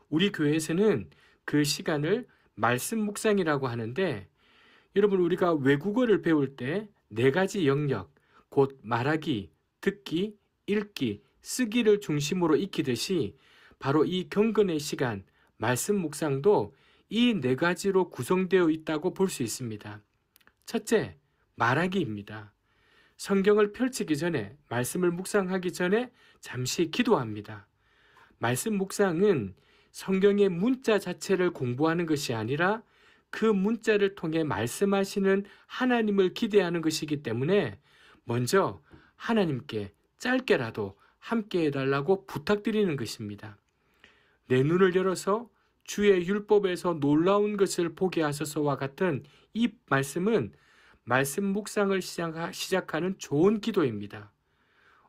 [SPEAKER 1] 우리 교회에서는 그 시간을 말씀 묵상이라고 하는데 여러분 우리가 외국어를 배울 때 4가지 영역, 곧 말하기, 듣기, 읽기, 쓰기를 중심으로 익히듯이 바로 이 경건의 시간, 말씀 묵상도 이 네 가지로 구성되어 있다고 볼 수 있습니다. 첫째, 말하기입니다. 성경을 펼치기 전에, 말씀을 묵상하기 전에 잠시 기도합니다. 말씀 묵상은 성경의 문자 자체를 공부하는 것이 아니라 그 문자를 통해 말씀하시는 하나님을 기대하는 것이기 때문에 먼저 하나님께 짧게라도 함께 해달라고 부탁드리는 것입니다. 내 눈을 열어서 주의 율법에서 놀라운 것을 보게 하소서와 같은 이 말씀은 말씀 묵상을 시작하는 좋은 기도입니다.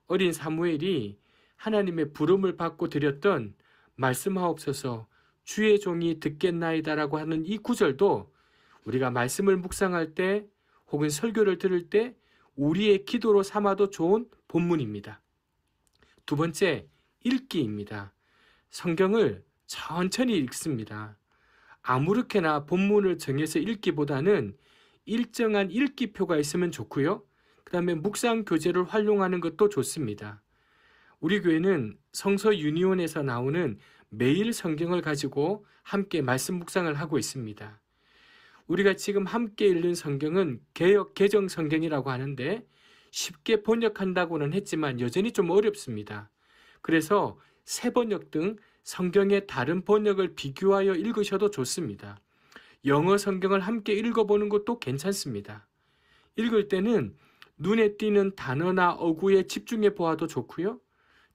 [SPEAKER 1] 어린 사무엘이 하나님의 부름을 받고 드렸던 말씀하옵소서 주의 종이 듣겠나이다라고 하는 이 구절도 우리가 말씀을 묵상할 때 혹은 설교를 들을 때 우리의 기도로 삼아도 좋은 본문입니다. 두 번째, 읽기입니다. 성경을 천천히 읽습니다. 아무렇게나 본문을 정해서 읽기보다는 일정한 읽기표가 있으면 좋고요. 그 다음에 묵상 교재를 활용하는 것도 좋습니다. 우리 교회는 성서 유니온에서 나오는 매일 성경을 가지고 함께 말씀 묵상을 하고 있습니다. 우리가 지금 함께 읽는 성경은 개역 개정 성경이라고 하는데 쉽게 번역한다고는 했지만 여전히 좀 어렵습니다. 그래서 새 번역 등 성경의 다른 번역을 비교하여 읽으셔도 좋습니다. 영어 성경을 함께 읽어보는 것도 괜찮습니다. 읽을 때는 눈에 띄는 단어나 어구에 집중해 보아도 좋고요.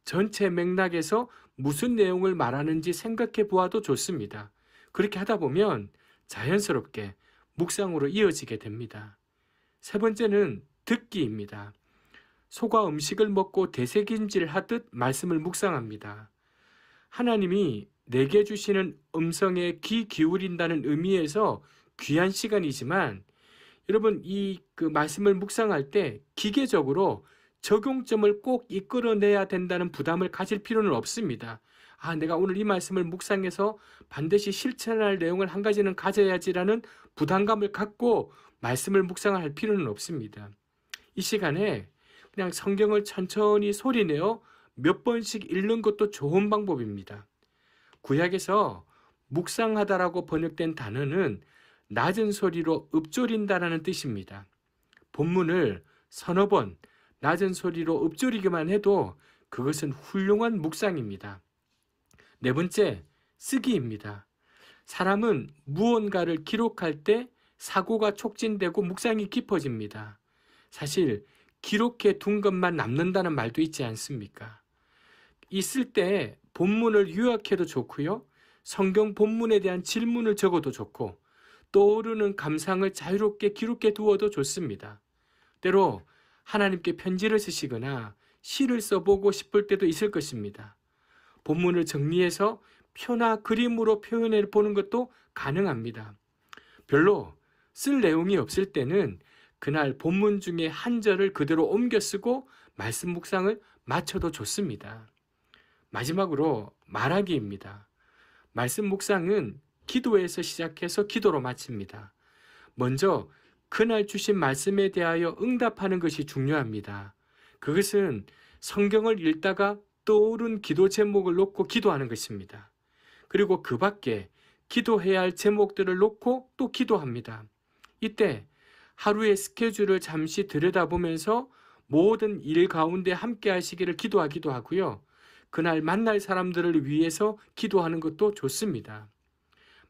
[SPEAKER 1] 전체 맥락에서 무슨 내용을 말하는지 생각해 보아도 좋습니다. 그렇게 하다 보면 자연스럽게 묵상으로 이어지게 됩니다. 세 번째는 듣기입니다. 소가 음식을 먹고 되새김질 하듯 말씀을 묵상합니다. 하나님이 내게 주시는 음성에 귀 기울인다는 의미에서 귀한 시간이지만 여러분 이 말씀을 묵상할 때 기계적으로 적용점을 꼭 이끌어내야 된다는 부담을 가질 필요는 없습니다. 내가 오늘 이 말씀을 묵상해서 반드시 실천할 내용을 한 가지는 가져야지라는 부담감을 갖고 말씀을 묵상할 필요는 없습니다. 이 시간에 그냥 성경을 천천히 소리내어 몇 번씩 읽는 것도 좋은 방법입니다. 구약에서 묵상하다라고 번역된 단어는 낮은 소리로 읊조린다라는 뜻입니다. 본문을 서너 번 낮은 소리로 읊조리기만 해도 그것은 훌륭한 묵상입니다. 네 번째, 쓰기입니다. 사람은 무언가를 기록할 때 사고가 촉진되고 묵상이 깊어집니다. 사실 기록해 둔 것만 남는다는 말도 있지 않습니까? 이 쓸 때 본문을 요약해도 좋고요. 성경 본문에 대한 질문을 적어도 좋고 떠오르는 감상을 자유롭게 기록해 두어도 좋습니다. 때로 하나님께 편지를 쓰시거나 시를 써보고 싶을 때도 있을 것입니다. 본문을 정리해서 표나 그림으로 표현해 보는 것도 가능합니다. 별로 쓸 내용이 없을 때는 그날 본문 중에 한 절을 그대로 옮겨 쓰고 말씀 묵상을 마쳐도 좋습니다. 마지막으로 말하기입니다. 말씀 묵상은 기도에서 시작해서 기도로 마칩니다. 먼저 그날 주신 말씀에 대하여 응답하는 것이 중요합니다. 그것은 성경을 읽다가 떠오른 기도 제목을 놓고 기도하는 것입니다. 그리고 그 밖에 기도해야 할 제목들을 놓고 또 기도합니다. 이때 하루의 스케줄을 잠시 들여다보면서 모든 일 가운데 함께 하시기를 기도하기도 하고요. 그날 만날 사람들을 위해서 기도하는 것도 좋습니다.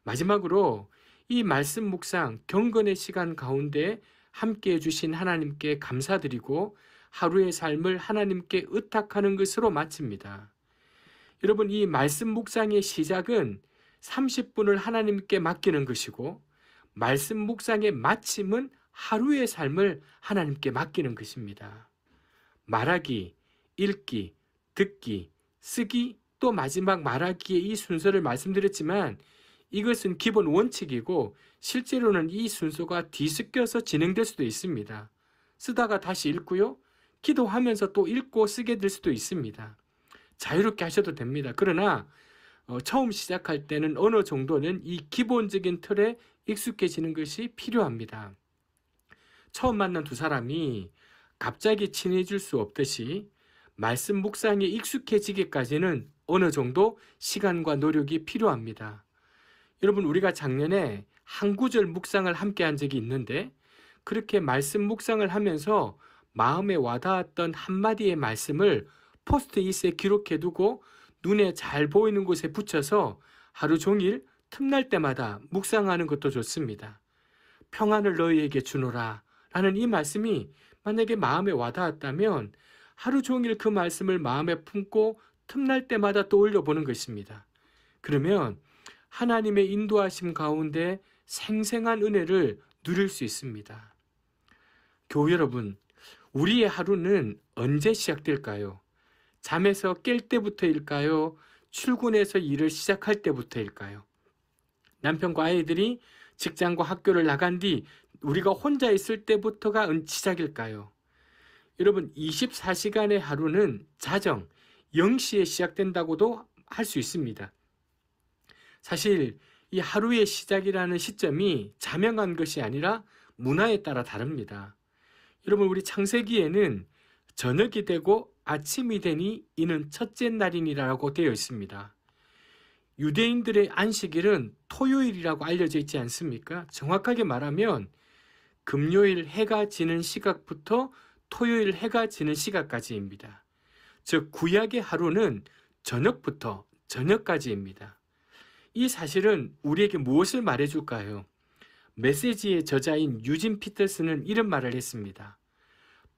[SPEAKER 1] 마지막으로 이 말씀 묵상 경건의 시간 가운데 함께 해주신 하나님께 감사드리고 하루의 삶을 하나님께 의탁하는 것으로 마칩니다. 여러분, 이 말씀 묵상의 시작은 30분을 하나님께 맡기는 것이고 말씀 묵상의 마침은 하루의 삶을 하나님께 맡기는 것입니다. 말하기, 읽기, 듣기, 쓰기, 또 마지막 말하기의 이 순서를 말씀드렸지만 이것은 기본 원칙이고 실제로는 이 순서가 뒤섞여서 진행될 수도 있습니다. 쓰다가 다시 읽고요. 기도하면서 또 읽고 쓰게 될 수도 있습니다. 자유롭게 하셔도 됩니다. 그러나 처음 시작할 때는 어느 정도는 이 기본적인 틀에 익숙해지는 것이 필요합니다. 처음 만난 두 사람이 갑자기 친해질 수 없듯이 말씀 묵상에 익숙해지기까지는 어느 정도 시간과 노력이 필요합니다. 여러분, 우리가 작년에 한 구절 묵상을 함께 한 적이 있는데, 그렇게 말씀 묵상을 하면서 마음에 와닿았던 한마디의 말씀을 포스트잇에 기록해두고 눈에 잘 보이는 곳에 붙여서 하루 종일 틈날 때마다 묵상하는 것도 좋습니다. 평안을 너희에게 주노라 라는 이 말씀이 만약에 마음에 와닿았다면 하루 종일 그 말씀을 마음에 품고 틈날 때마다 떠올려 보는 것입니다. 그러면 하나님의 인도하심 가운데 생생한 은혜를 누릴 수 있습니다. 교우 여러분, 우리의 하루는 언제 시작될까요? 잠에서 깰 때부터일까요? 출근해서 일을 시작할 때부터일까요? 남편과 아이들이 직장과 학교를 나간 뒤 우리가 혼자 있을 때부터가 시작일까요? 여러분, 24시간의 하루는 자정 0시에 시작된다고도 할 수 있습니다. 사실 이 하루의 시작이라는 시점이 자명한 것이 아니라 문화에 따라 다릅니다. 여러분, 우리 창세기에는 저녁이 되고 아침이 되니 이는 첫째 날이니라고 되어 있습니다. 유대인들의 안식일은 토요일이라고 알려져 있지 않습니까? 정확하게 말하면 금요일 해가 지는 시각부터 토요일 해가 지는 시각까지입니다. 즉 구약의 하루는 저녁부터 저녁까지입니다. 이 사실은 우리에게 무엇을 말해줄까요? 메시지의 저자인 유진 피터스는 이런 말을 했습니다.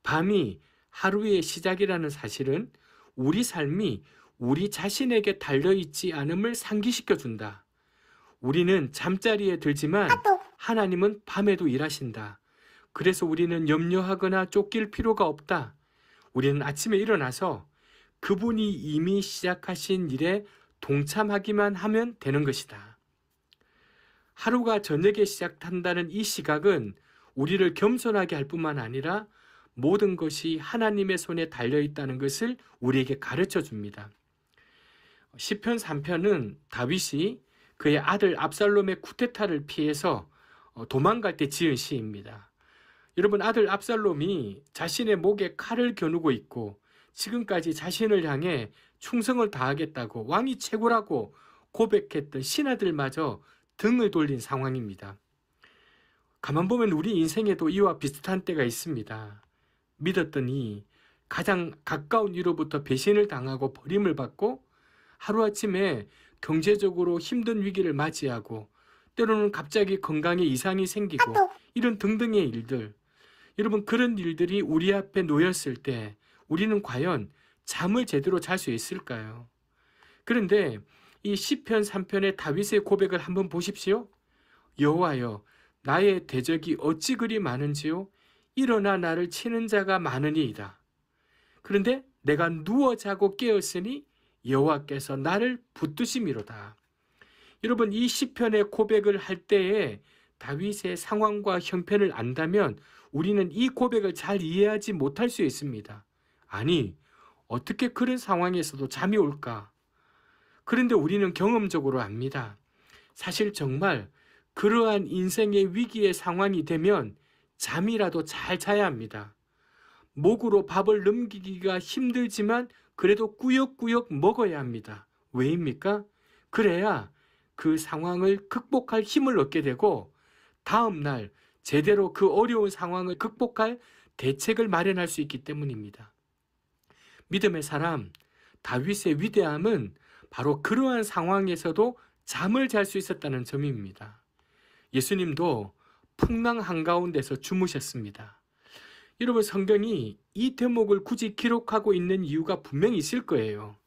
[SPEAKER 1] 밤이 하루의 시작이라는 사실은 우리 삶이 우리 자신에게 달려있지 않음을 상기시켜준다. 우리는 잠자리에 들지만 하나님은 밤에도 일하신다. 그래서 우리는 염려하거나 쫓길 필요가 없다. 우리는 아침에 일어나서 그분이 이미 시작하신 일에 동참하기만 하면 되는 것이다. 하루가 저녁에 시작한다는 이 시각은 우리를 겸손하게 할 뿐만 아니라 모든 것이 하나님의 손에 달려있다는 것을 우리에게 가르쳐 줍니다. 시편 3편은 다윗이 그의 아들 압살롬의 쿠데타를 피해서 도망갈 때 지은 시입니다. 여러분, 아들 압살롬이 자신의 목에 칼을 겨누고 있고 지금까지 자신을 향해 충성을 다하겠다고 왕이 최고라고 고백했던 신하들마저 등을 돌린 상황입니다. 가만 보면 우리 인생에도 이와 비슷한 때가 있습니다. 믿었더니 가장 가까운 이로부터 배신을 당하고 버림을 받고 하루아침에 경제적으로 힘든 위기를 맞이하고 때로는 갑자기 건강에 이상이 생기고 이런 등등의 일들, 여러분, 그런 일들이 우리 앞에 놓였을 때 우리는 과연 잠을 제대로 잘 수 있을까요? 그런데 이 시편 3편의 다윗의 고백을 한번 보십시오. 여호와여, 나의 대적이 어찌 그리 많은지요? 일어나 나를 치는 자가 많으니이다. 그런데 내가 누워 자고 깨었으니 여호와께서 나를 붙드심이로다. 여러분, 이 시편의 고백을 할 때에 다윗의 상황과 형편을 안다면 우리는 이 고백을 잘 이해하지 못할 수 있습니다. 아니, 어떻게 그런 상황에서도 잠이 올까? 그런데 우리는 경험적으로 압니다. 사실 정말 그러한 인생의 위기의 상황이 되면 잠이라도 잘 자야 합니다. 목으로 밥을 넘기기가 힘들지만 그래도 꾸역꾸역 먹어야 합니다. 왜입니까? 그래야 그 상황을 극복할 힘을 얻게 되고 다음날 제대로 그 어려운 상황을 극복할 대책을 마련할 수 있기 때문입니다. 믿음의 사람 다윗의 위대함은 바로 그러한 상황에서도 잠을 잘 수 있었다는 점입니다. 예수님도 풍랑 한가운데서 주무셨습니다. 여러분, 성경이 이 대목을 굳이 기록하고 있는 이유가 분명히 있을 거예요.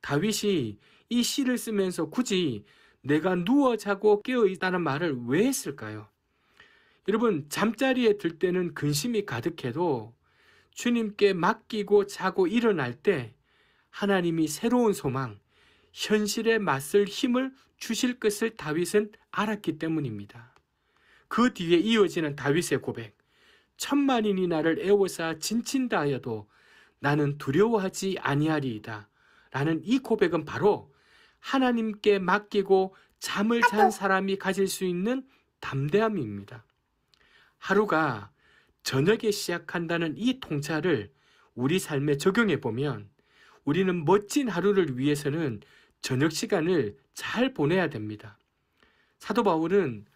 [SPEAKER 1] 다윗이 이 시를 쓰면서 굳이 내가 누워 자고 깨어 있다는 말을 왜 했을까요? 여러분, 잠자리에 들 때는 근심이 가득해도 주님께 맡기고 자고 일어날 때 하나님이 새로운 소망, 현실에 맞설 힘을 주실 것을 다윗은 알았기 때문입니다. 그 뒤에 이어지는 다윗의 고백, 천만인이 나를 애워싸 진친다 하여도 나는 두려워하지 아니하리이다 라는 이 고백은 바로 하나님께 맡기고 잠을 잔 사람이 가질 수 있는 담대함입니다. 하루가 저녁에 시작한다는 이 통찰을 우리 삶에 적용해 보면 우리는 멋진 하루를 위해서는 저녁 시간을 잘 보내야 됩니다. 사도 바울은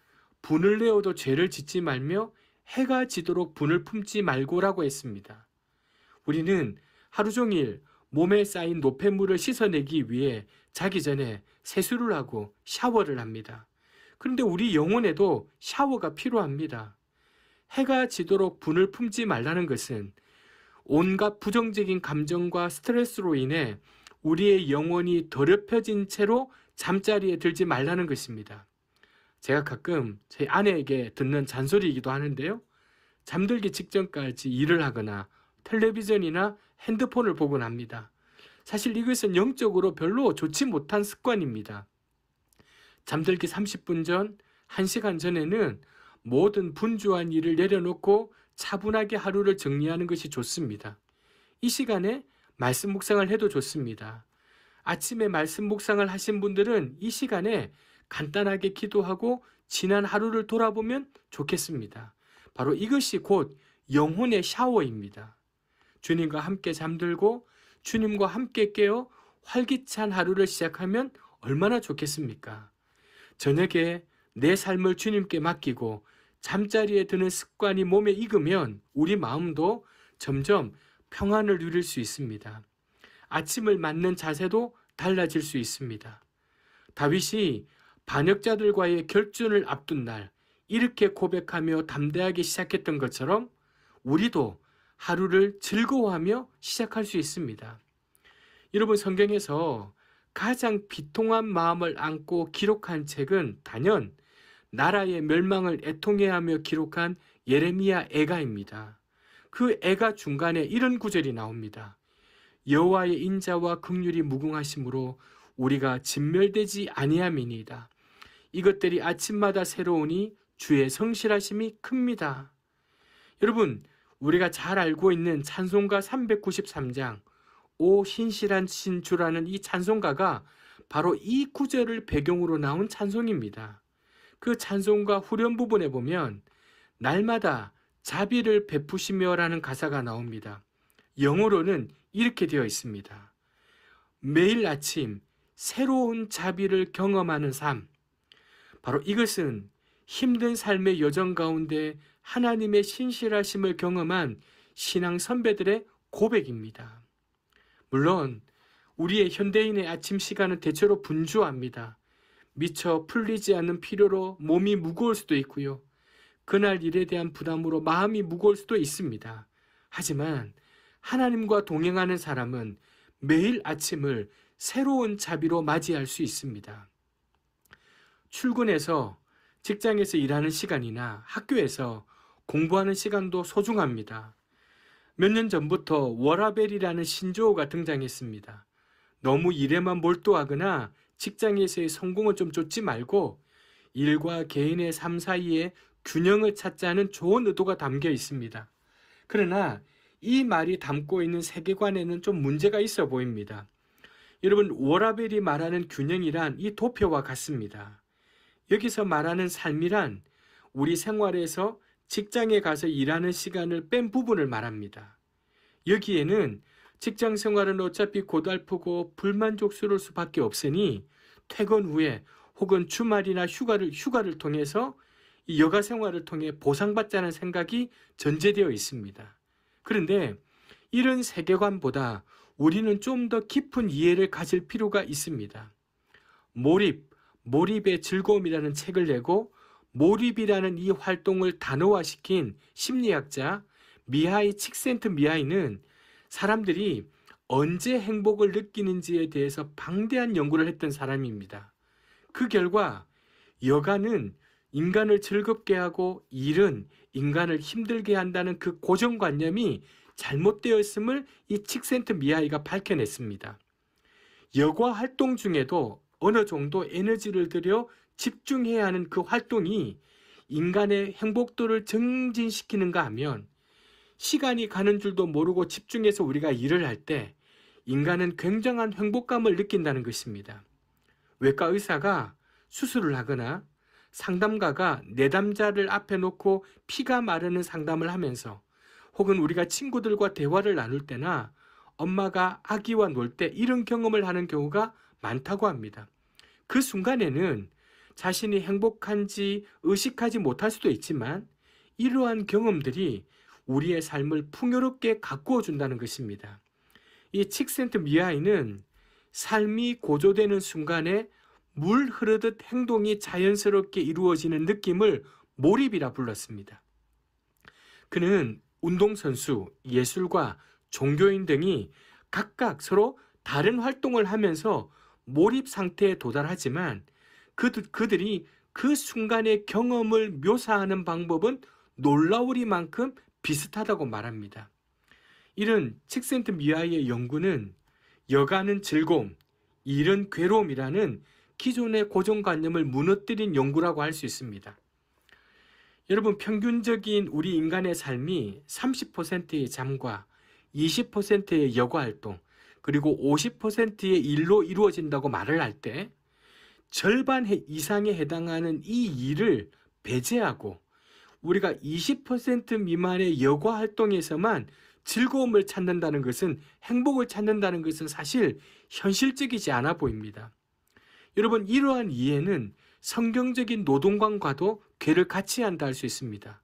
[SPEAKER 1] 분을 내어도 죄를 짓지 말며 해가 지도록 분을 품지 말고라고 했습니다. 우리는 하루 종일 몸에 쌓인 노폐물을 씻어내기 위해 자기 전에 세수를 하고 샤워를 합니다. 그런데 우리 영혼에도 샤워가 필요합니다. 해가 지도록 분을 품지 말라는 것은 온갖 부정적인 감정과 스트레스로 인해 우리의 영혼이 더럽혀진 채로 잠자리에 들지 말라는 것입니다. 제가 가끔 제 아내에게 듣는 잔소리이기도 하는데요. 잠들기 직전까지 일을 하거나 텔레비전이나 핸드폰을 보곤 합니다. 사실 이것은 영적으로 별로 좋지 못한 습관입니다. 잠들기 30분 전, 1시간 전에는 모든 분주한 일을 내려놓고 차분하게 하루를 정리하는 것이 좋습니다. 이 시간에 말씀 묵상을 해도 좋습니다. 아침에 말씀 묵상을 하신 분들은 이 시간에 간단하게 기도하고 지난 하루를 돌아보면 좋겠습니다. 바로 이것이 곧 영혼의 샤워입니다. 주님과 함께 잠들고 주님과 함께 깨어 활기찬 하루를 시작하면 얼마나 좋겠습니까? 저녁에 내 삶을 주님께 맡기고 잠자리에 드는 습관이 몸에 익으면 우리 마음도 점점 평안을 누릴 수 있습니다. 아침을 맞는 자세도 달라질 수 있습니다. 다윗이 반역자들과의 결전을 앞둔 날 이렇게 고백하며 담대하게 시작했던 것처럼 우리도 하루를 즐거워하며 시작할 수 있습니다. 여러분, 성경에서 가장 비통한 마음을 안고 기록한 책은 단연 나라의 멸망을 애통해하며 기록한 예레미야 애가입니다. 그 애가 중간에 이런 구절이 나옵니다. 여호와의 인자와 긍휼이 무궁하심으로 우리가 진멸되지 아니함이니이다. 이것들이 아침마다 새로우니 주의 성실하심이 큽니다. 여러분, 우리가 잘 알고 있는 찬송가 393장 오 신실한 신주라는 이 찬송가가 바로 이 구절을 배경으로 나온 찬송입니다. 그 찬송가 후렴 부분에 보면 날마다 자비를 베푸시며 라는 가사가 나옵니다. 영어로는 이렇게 되어 있습니다. 매일 아침 새로운 자비를 경험하는 삶. 바로 이것은 힘든 삶의 여정 가운데 하나님의 신실하심을 경험한 신앙 선배들의 고백입니다. 물론 우리의 현대인의 아침 시간은 대체로 분주합니다. 미처 풀리지 않는 필요로 몸이 무거울 수도 있고요. 그날 일에 대한 부담으로 마음이 무거울 수도 있습니다. 하지만 하나님과 동행하는 사람은 매일 아침을 새로운 자비로 맞이할 수 있습니다. 출근해서 직장에서 일하는 시간이나 학교에서 공부하는 시간도 소중합니다. 몇 년 전부터 워라벨이라는 신조어가 등장했습니다. 너무 일에만 몰두하거나 직장에서의 성공을 좀 쫓지 말고 일과 개인의 삶 사이에 균형을 찾자는 좋은 의도가 담겨 있습니다. 그러나 이 말이 담고 있는 세계관에는 좀 문제가 있어 보입니다. 여러분, 워라벨이 말하는 균형이란 이 도표와 같습니다. 여기서 말하는 삶이란 우리 생활에서 직장에 가서 일하는 시간을 뺀 부분을 말합니다. 여기에는 직장 생활은 어차피 고달프고 불만족스러울 수밖에 없으니 퇴근 후에 혹은 주말이나 휴가를 통해서 이 여가 생활을 통해 보상받자는 생각이 전제되어 있습니다. 그런데 이런 세계관보다 우리는 좀 더 깊은 이해를 가질 필요가 있습니다. 몰입의 즐거움이라는 책을 내고 몰입이라는 이 활동을 단어화시킨 심리학자 미하이 칙센트미하이는 사람들이 언제 행복을 느끼는지에 대해서 방대한 연구를 했던 사람입니다. 그 결과 여가는 인간을 즐겁게 하고 일은 인간을 힘들게 한다는 그 고정관념이 잘못되었음을 이 칙센트미하이가 밝혀냈습니다. 여가 활동 중에도 어느 정도 에너지를 들여 집중해야 하는 그 활동이 인간의 행복도를 증진시키는가 하면 시간이 가는 줄도 모르고 집중해서 우리가 일을 할 때 인간은 굉장한 행복감을 느낀다는 것입니다. 외과 의사가 수술을 하거나 상담가가 내담자를 앞에 놓고 피가 마르는 상담을 하면서 혹은 우리가 친구들과 대화를 나눌 때나 엄마가 아기와 놀 때 이런 경험을 하는 경우가 많다고 합니다. 그 순간에는 자신이 행복한지 의식하지 못할 수도 있지만 이러한 경험들이 우리의 삶을 풍요롭게 가꾸어 준다는 것입니다. 이 칙센트 미아이는 삶이 고조되는 순간에 물 흐르듯 행동이 자연스럽게 이루어지는 느낌을 몰입이라 불렀습니다. 그는 운동선수, 예술가, 종교인 등이 각각 서로 다른 활동을 하면서 몰입 상태에 도달하지만 그들이 그 순간의 경험을 묘사하는 방법은 놀라우리만큼 비슷하다고 말합니다. 이런 칙센트 미아이의 연구는 여가는 즐거움, 일은 괴로움이라는 기존의 고정관념을 무너뜨린 연구라고 할 수 있습니다. 여러분, 평균적인 우리 인간의 삶이 30%의 잠과 20%의 여가활동, 그리고 50%의 일로 이루어진다고 말을 할 때 절반 이상에 해당하는 이 일을 배제하고 우리가 20% 미만의 여가 활동에서만 즐거움을 찾는다는 것은, 행복을 찾는다는 것은 사실 현실적이지 않아 보입니다. 여러분, 이러한 이해는 성경적인 노동관과도 궤를 같이 한다 할 수 있습니다.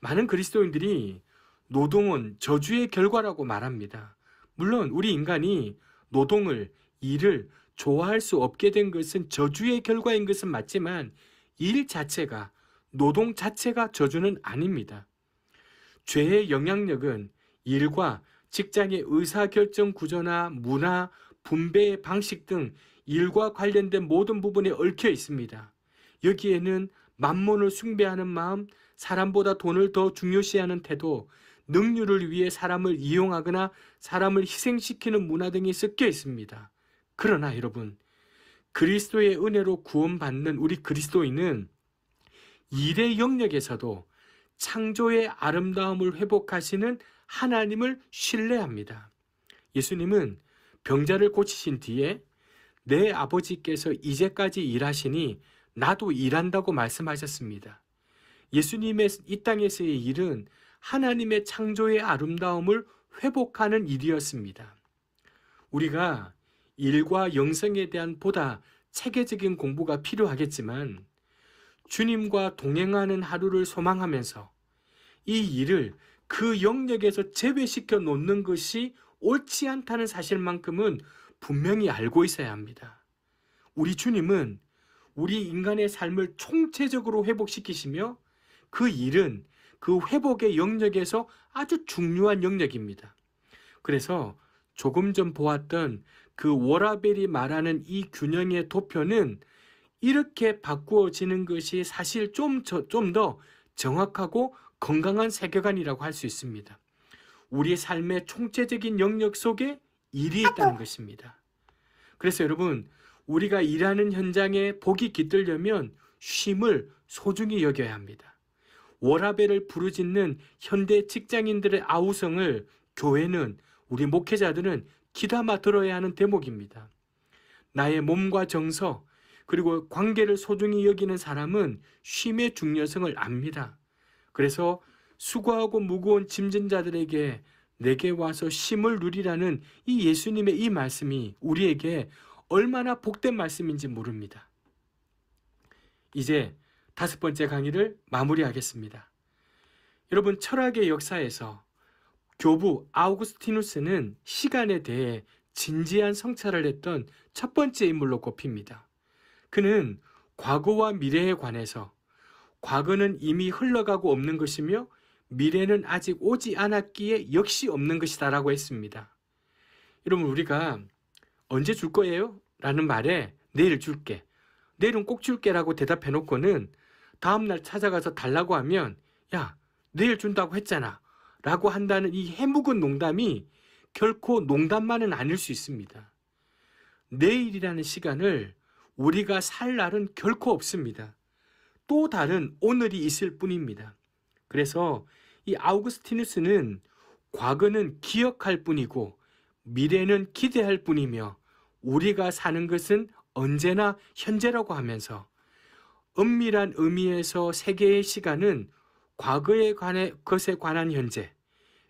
[SPEAKER 1] 많은 그리스도인들이 노동은 저주의 결과라고 말합니다. 물론 우리 인간이 노동을, 일을 좋아할 수 없게 된 것은 저주의 결과인 것은 맞지만 일 자체가, 노동 자체가 저주는 아닙니다. 죄의 영향력은 일과 직장의 의사결정 구조나 문화, 분배의 방식 등 일과 관련된 모든 부분에 얽혀 있습니다. 여기에는 만몬을 숭배하는 마음, 사람보다 돈을 더 중요시하는 태도, 능률을 위해 사람을 이용하거나 사람을 희생시키는 문화 등이 섞여 있습니다. 그러나 여러분, 그리스도의 은혜로 구원받는 우리 그리스도인은 일의 영역에서도 창조의 아름다움을 회복하시는 하나님을 신뢰합니다. 예수님은 병자를 고치신 뒤에 내 아버지께서 이제까지 일하시니 나도 일한다고 말씀하셨습니다. 예수님의 이 땅에서의 일은 하나님의 창조의 아름다움을 회복하는 일이었습니다. 우리가 일과 영성에 대한 보다 체계적인 공부가 필요하겠지만 주님과 동행하는 하루를 소망하면서 이 일을 그 영역에서 제외시켜 놓는 것이 옳지 않다는 사실만큼은 분명히 알고 있어야 합니다. 우리 주님은 우리 인간의 삶을 총체적으로 회복시키시며 그 일은 그 회복의 영역에서 아주 중요한 영역입니다. 그래서 조금 전 보았던 그 워라벨이 말하는 이 균형의 도표는 이렇게 바꾸어지는 것이 사실 좀 더 정확하고 건강한 세계관이라고 할 수 있습니다. 우리의 삶의 총체적인 영역 속에 일이 있다는 것입니다. 그래서 여러분, 우리가 일하는 현장에 복이 깃들려면 쉼을 소중히 여겨야 합니다. 워라벨을 부르짖는 현대 직장인들의 아우성을 교회는, 우리 목회자들은 귀담아 들어야 하는 대목입니다. 나의 몸과 정서, 그리고 관계를 소중히 여기는 사람은 쉼의 중요성을 압니다. 그래서 수고하고 무거운 짐진 자들에게 내게 와서 쉼을 누리라는 이 예수님의 이 말씀이 우리에게 얼마나 복된 말씀인지 모릅니다. 이제 5번째 강의를 마무리하겠습니다. 여러분, 철학의 역사에서 교부 아우구스티누스는 시간에 대해 진지한 성찰을 했던 첫 번째 인물로 꼽힙니다. 그는 과거와 미래에 관해서 과거는 이미 흘러가고 없는 것이며 미래는 아직 오지 않았기에 역시 없는 것이다 라고 했습니다. 여러분, 우리가 언제 줄 거예요? 라는 말에 내일 줄게, 내일은 꼭 줄게 라고 대답해 놓고는 다음날 찾아가서 달라고 하면 야, 내일 준다고 했잖아 라고 한다는 이 해묵은 농담이 결코 농담만은 아닐 수 있습니다. 내일이라는 시간을 우리가 살 날은 결코 없습니다. 또 다른 오늘이 있을 뿐입니다. 그래서 이 아우구스티누스는 과거는 기억할 뿐이고 미래는 기대할 뿐이며 우리가 사는 것은 언제나 현재라고 하면서 엄밀한 의미에서 세계의 시간은 과거의 것에 관한 현재,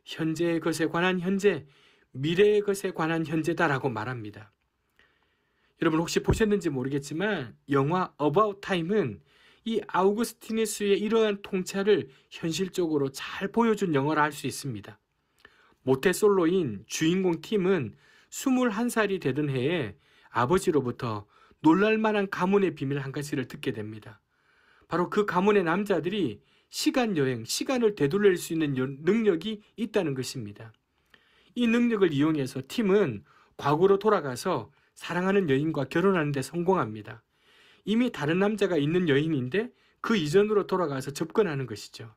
[SPEAKER 1] 현재의 것에 관한 현재, 미래의 것에 관한 현재다라고 말합니다. 여러분 혹시 보셨는지 모르겠지만 영화 About Time은 이 아우구스티누스의 이러한 통찰을 현실적으로 잘 보여준 영화라 할 수 있습니다. 모태솔로인 주인공 팀은 21살이 되던 해에 아버지로부터 놀랄만한 가문의 비밀 한 가지를 듣게 됩니다. 바로 그 가문의 남자들이 시간 여행, 시간을 되돌릴 수 있는 능력이 있다는 것입니다. 이 능력을 이용해서 팀은 과거로 돌아가서 사랑하는 여인과 결혼하는 데 성공합니다. 이미 다른 남자가 있는 여인인데 그 이전으로 돌아가서 접근하는 것이죠.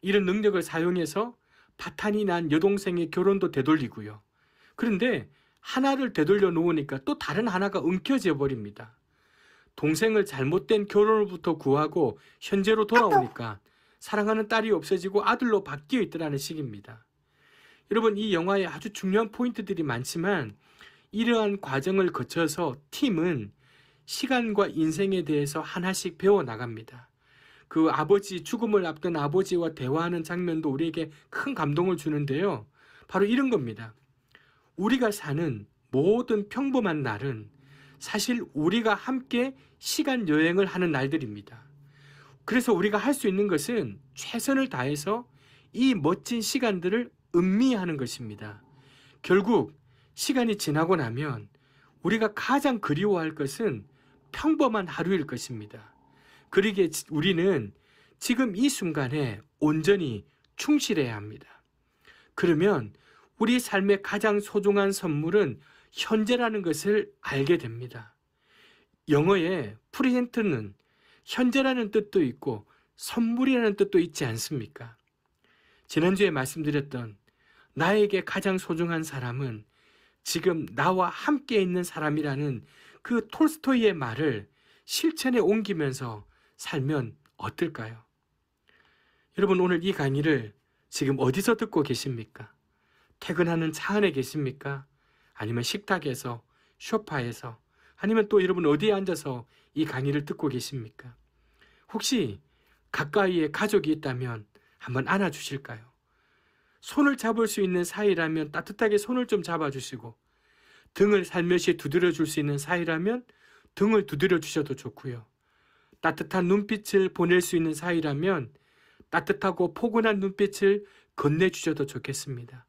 [SPEAKER 1] 이런 능력을 사용해서 파탄이 난 여동생의 결혼도 되돌리고요. 그런데 하나를 되돌려 놓으니까 또 다른 하나가 움켜져 버립니다. 동생을 잘못된 결혼으로부터 구하고 현재로 돌아오니까 사랑하는 딸이 없어지고 아들로 바뀌어 있더라는 식입니다. 여러분, 이 영화에 아주 중요한 포인트들이 많지만 이러한 과정을 거쳐서 팀은 시간과 인생에 대해서 하나씩 배워나갑니다. 그 아버지, 죽음을 앞둔 아버지와 대화하는 장면도 우리에게 큰 감동을 주는데요. 바로 이런 겁니다. 우리가 사는 모든 평범한 날은 사실 우리가 함께 시간 여행을 하는 날들입니다. 그래서 우리가 할 수 있는 것은 최선을 다해서 이 멋진 시간들을 음미하는 것입니다. 결국 시간이 지나고 나면 우리가 가장 그리워할 것은 평범한 하루일 것입니다. 그러기에 우리는 지금 이 순간에 온전히 충실해야 합니다. 그러면 우리 삶의 가장 소중한 선물은 현재라는 것을 알게 됩니다. 영어의 프레젠트는 현재라는 뜻도 있고 선물이라는 뜻도 있지 않습니까? 지난주에 말씀드렸던 나에게 가장 소중한 사람은 지금 나와 함께 있는 사람이라는 그 톨스토이의 말을 실천에 옮기면서 살면 어떨까요? 여러분, 오늘 이 강의를 지금 어디서 듣고 계십니까? 퇴근하는 차 안에 계십니까? 아니면 식탁에서, 소파에서, 아니면 또 여러분 어디에 앉아서 이 강의를 듣고 계십니까? 혹시 가까이에 가족이 있다면 한번 안아주실까요? 손을 잡을 수 있는 사이라면 따뜻하게 손을 좀 잡아주시고, 등을 살며시 두드려 줄 수 있는 사이라면 등을 두드려 주셔도 좋고요. 따뜻한 눈빛을 보낼 수 있는 사이라면 따뜻하고 포근한 눈빛을 건네주셔도 좋겠습니다.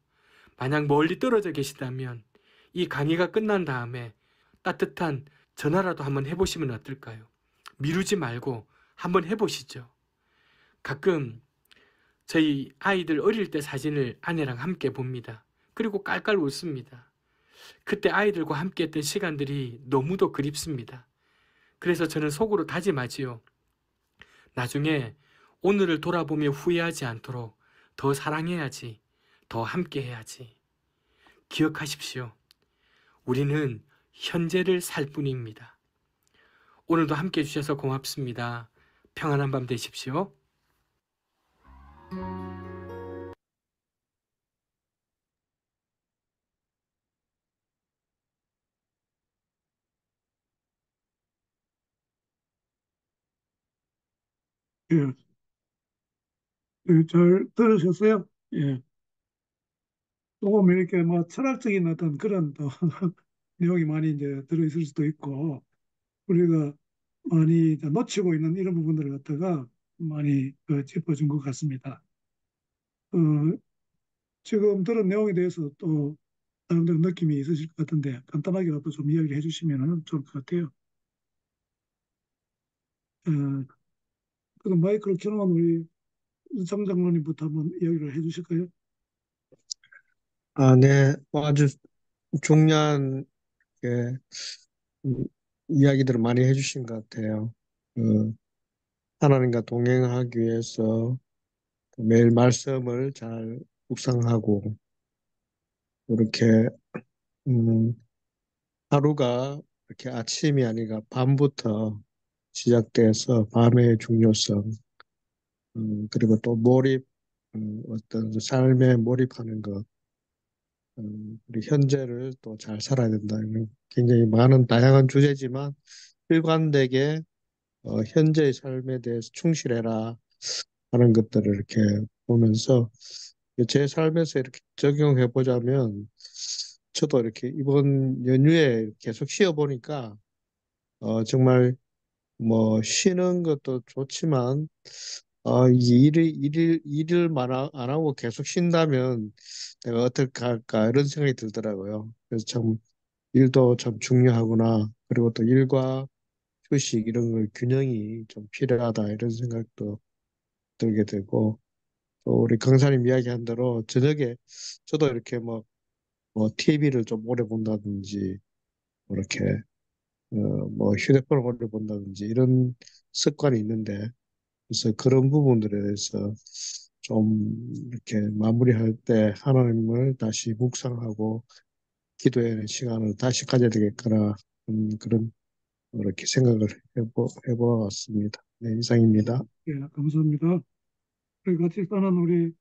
[SPEAKER 1] 만약 멀리 떨어져 계시다면 이 강의가 끝난 다음에 따뜻한 전화라도 한번 해보시면 어떨까요? 미루지 말고 한번 해보시죠. 가끔 저희 아이들 어릴 때 사진을 아내랑 함께 봅니다. 그리고 깔깔 웃습니다. 그때 아이들과 함께 했던 시간들이 너무도 그립습니다. 그래서 저는 속으로 다짐하지요. 나중에 오늘을 돌아보며 후회하지 않도록 더 사랑해야지, 더 함께 해야지. 기억하십시오. 우리는 현재를 살 뿐입니다. 오늘도 함께 해주셔서 고맙습니다. 평안한 밤 되십시오.
[SPEAKER 2] 예, 잘 들으셨어요? 예. 조금 이렇게 뭐 철학적인 어떤 그런 또 내용이 많이 이제 들어있을 수도 있고, 우리가 많이 이제 놓치고 있는 이런 부분들을 갖다가 많이 짚어준 것 같습니다. 어, 지금 들은 내용에 대해서 또 다른 느낌이 있으실 것 같은데 간단하게라도 좀 이야기를 해주시면 좋을 것 같아요. 어, 그럼 마이크를 켜놓은 우리 장 장로님부터 한번 이야기를 해주실까요?
[SPEAKER 3] 네. 아주 중요한 게, 음, 이야기들을 많이 해주신 것 같아요. 그 하나님과 동행하기 위해서 매일 말씀을 잘 묵상하고, 이렇게, 음, 하루가 이렇게 아침이 아니라 밤부터 시작돼서 밤의 중요성, 그리고 또 몰입, 어떤 그 삶에 몰입하는 것, 그리고 현재를 또 잘 살아야 된다. 굉장히 많은 다양한 주제지만 일관되게 현재의 삶에 대해서 충실해라 하는 것들을 이렇게 보면서 제 삶에서 이렇게 적용해 보자면 저도 이렇게 이번 연휴에 계속 쉬어 보니까 정말 뭐 쉬는 것도 좋지만 이제 일을 안 하고 계속 쉰다면 내가 어떻게 할까 이런 생각이 들더라고요. 그래서 참 일도 참 중요하구나. 그리고 또 일과 휴식 이런 걸 균형이 좀 필요하다 이런 생각도 들게 되고 또 우리 강사님 이야기한 대로 저녁에 저도 이렇게 뭐 TV를 좀 오래 본다든지 뭐 이렇게 뭐 휴대폰을 오래 본다든지 이런 습관이 있는데 그래서 그런 부분들에 대해서 좀 이렇게 마무리할 때 하나님을 다시 묵상하고 기도의 시간을 다시 가져야 되겠구나 그런 이렇게 생각을 해보았습니다. 네, 이상입니다.
[SPEAKER 2] 예, 감사합니다. 그리고 같이 사는 우리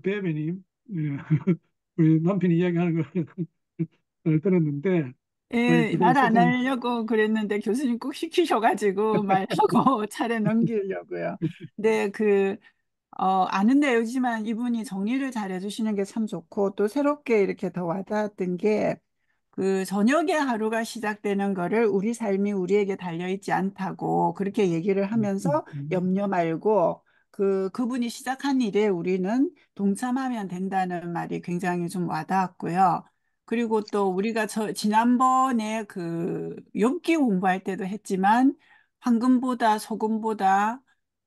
[SPEAKER 2] 베베님, 예, 우리 남편이 이야기하는 걸 잘 들었는데 거의
[SPEAKER 6] 예,
[SPEAKER 2] 그대로
[SPEAKER 6] 말 안
[SPEAKER 2] 소통.
[SPEAKER 6] 하려고 그랬는데 교수님 꼭 시키셔가지고 말하고 차례 넘기려고요. 근데 아는 내용이지만 이분이 정리를 잘 해주시는 게 참 좋고 또 새롭게 이렇게 더 와닿았던 게 저녁에 하루가 시작되는 거를 우리 삶이 우리에게 달려있지 않다고 그렇게 얘기를 하면서 염려 말고 그분이 시작한 일에 우리는 동참하면 된다는 말이 굉장히 좀 와닿았고요. 그리고 또 우리가 지난번에 욥기 공부할 때도 했지만 황금보다 소금보다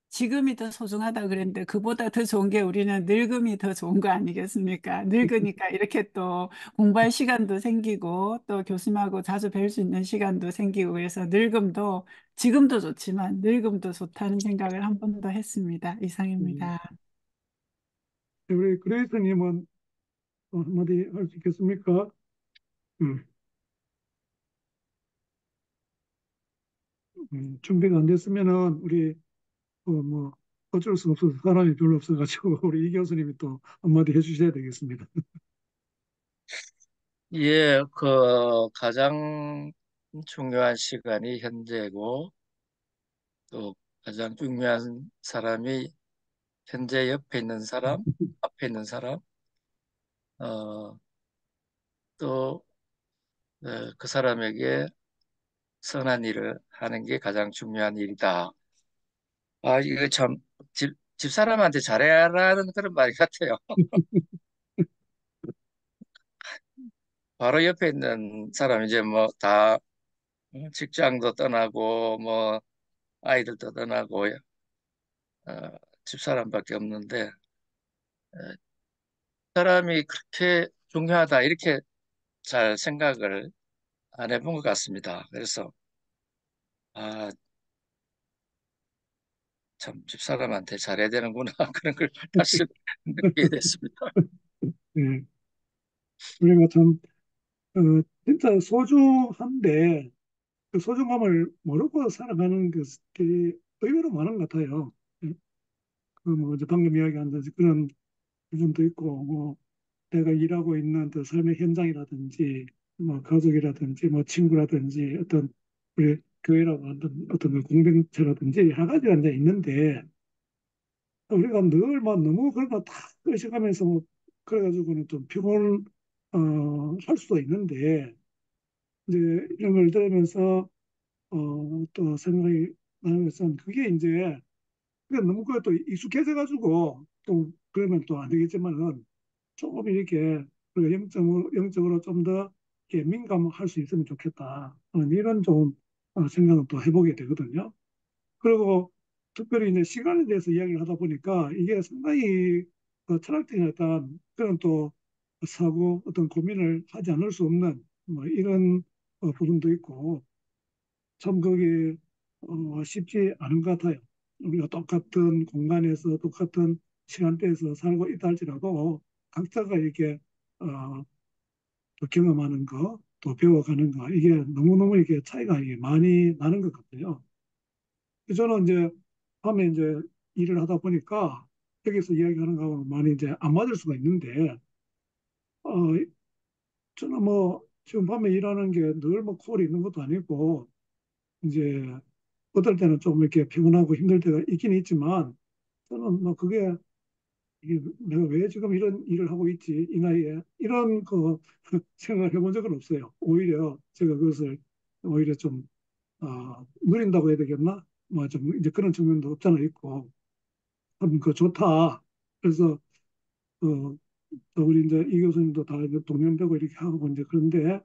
[SPEAKER 6] 지금이 더 소중하다 그랬는데 그보다 더 좋은 게 우리는 늙음이 더 좋은 거 아니겠습니까? 늙으니까 이렇게 또 공부할 시간도 생기고 또 교수님하고 자주 뵐 수 있는 시간도 생기고 그래서 늙음도 지금도 좋지만 늙음도 좋다는 생각을 한 번 더 했습니다. 이상입니다.
[SPEAKER 2] 우리 그레이스님은 한마디 할 수 있겠습니까? 음, 준비가 안 됐으면은 우리 뭐 어쩔 수 없어서 사람이 별로 없어가지고 우리 이 교수님이 또 한마디 해주셔야 되겠습니다.
[SPEAKER 4] 예, 가장 중요한 시간이 현재고, 또 가장 중요한 사람이 현재 옆에 있는 사람, 앞에 있는 사람, 어, 또, 그 사람에게 선한 일을 하는 게 가장 중요한 일이다. 아, 이거 참, 집사람한테 잘해라는 그런 말 같아요. 바로 옆에 있는 사람, 이제 뭐 다 직장도 떠나고, 뭐 아이들도 떠나고, 집사람밖에 없는데, 사람이 그렇게 중요하다, 이렇게 잘 생각을 안 해본 것 같습니다. 그래서, 아, 참, 집사람한테 잘해야 되는구나. 그런 걸 다시 느끼게 됐습니다.
[SPEAKER 2] 예, 우리가 참 진짜 소중한데 그 소중함을 모르고 살아가는 것이 의외로 많은 것 같아요. 예, 그뭐 이제 방금 이야기한 듯이 그런 부분도 있고 뭐 내가 일하고 있는 그 삶의 현장이라든지 뭐 가족이라든지 뭐 친구라든지 어떤 우리 교회라고 하는 어떤 그 공동체라든지 여러 가지가 이제 있는데 우리가 늘막 너무 그런 거 다 의식하면서 뭐 그래가지고는 좀 피곤 할 수도 있는데 이제 이런 걸 들으면서 또 생각이 나는 것은 그게 이제 그게 너무 그것도 익숙해져 가지고 또 그러면 또 안 되겠지만은 조금 이렇게 그 영적으로 좀 더 민감할 수 있으면 좋겠다. 이런 좀 생각은 또 해보게 되거든요. 그리고 특별히 이제 시간에 대해서 이야기를 하다 보니까 이게 상당히 철학적인 어떤 그런 또 사고 어떤 고민을 하지 않을 수 없는 뭐 이런 부분도 있고 참 그게 쉽지 않은 것 같아요. 우리가 똑같은 공간에서 똑같은 시간대에서 살고 있다 할지라도 각자가 이렇게 어, 또 경험하는 거, 또 배워가는 거 이게 너무너무 이게 차이가 이게 많이 나는 것 같아요. 저는 이제 밤에 이제 일을 하다 보니까 여기서 이야기하는 거하고 많이 이제 안 맞을 수가 있는데 어, 저는 뭐 지금 밤에 일하는 게 늘 뭐 콜이 있는 것도 아니고 이제 어떨 때는 좀 이렇게 피곤하고 힘들 때가 있긴 있지만 저는 뭐 그게 이게 내가 왜 지금 이런 일을 하고 있지, 이 나이에 이런 그 생각을 해본 적은 없어요. 오히려 제가 그것을 오히려 좀 누린다고 해야 되겠나? 뭐 좀 이제 그런 측면도 없잖아 있고, 그 좋다. 그래서 또 우리 이제 이 교수님도 다 이제 동년배고 이렇게 하고 이제 그런데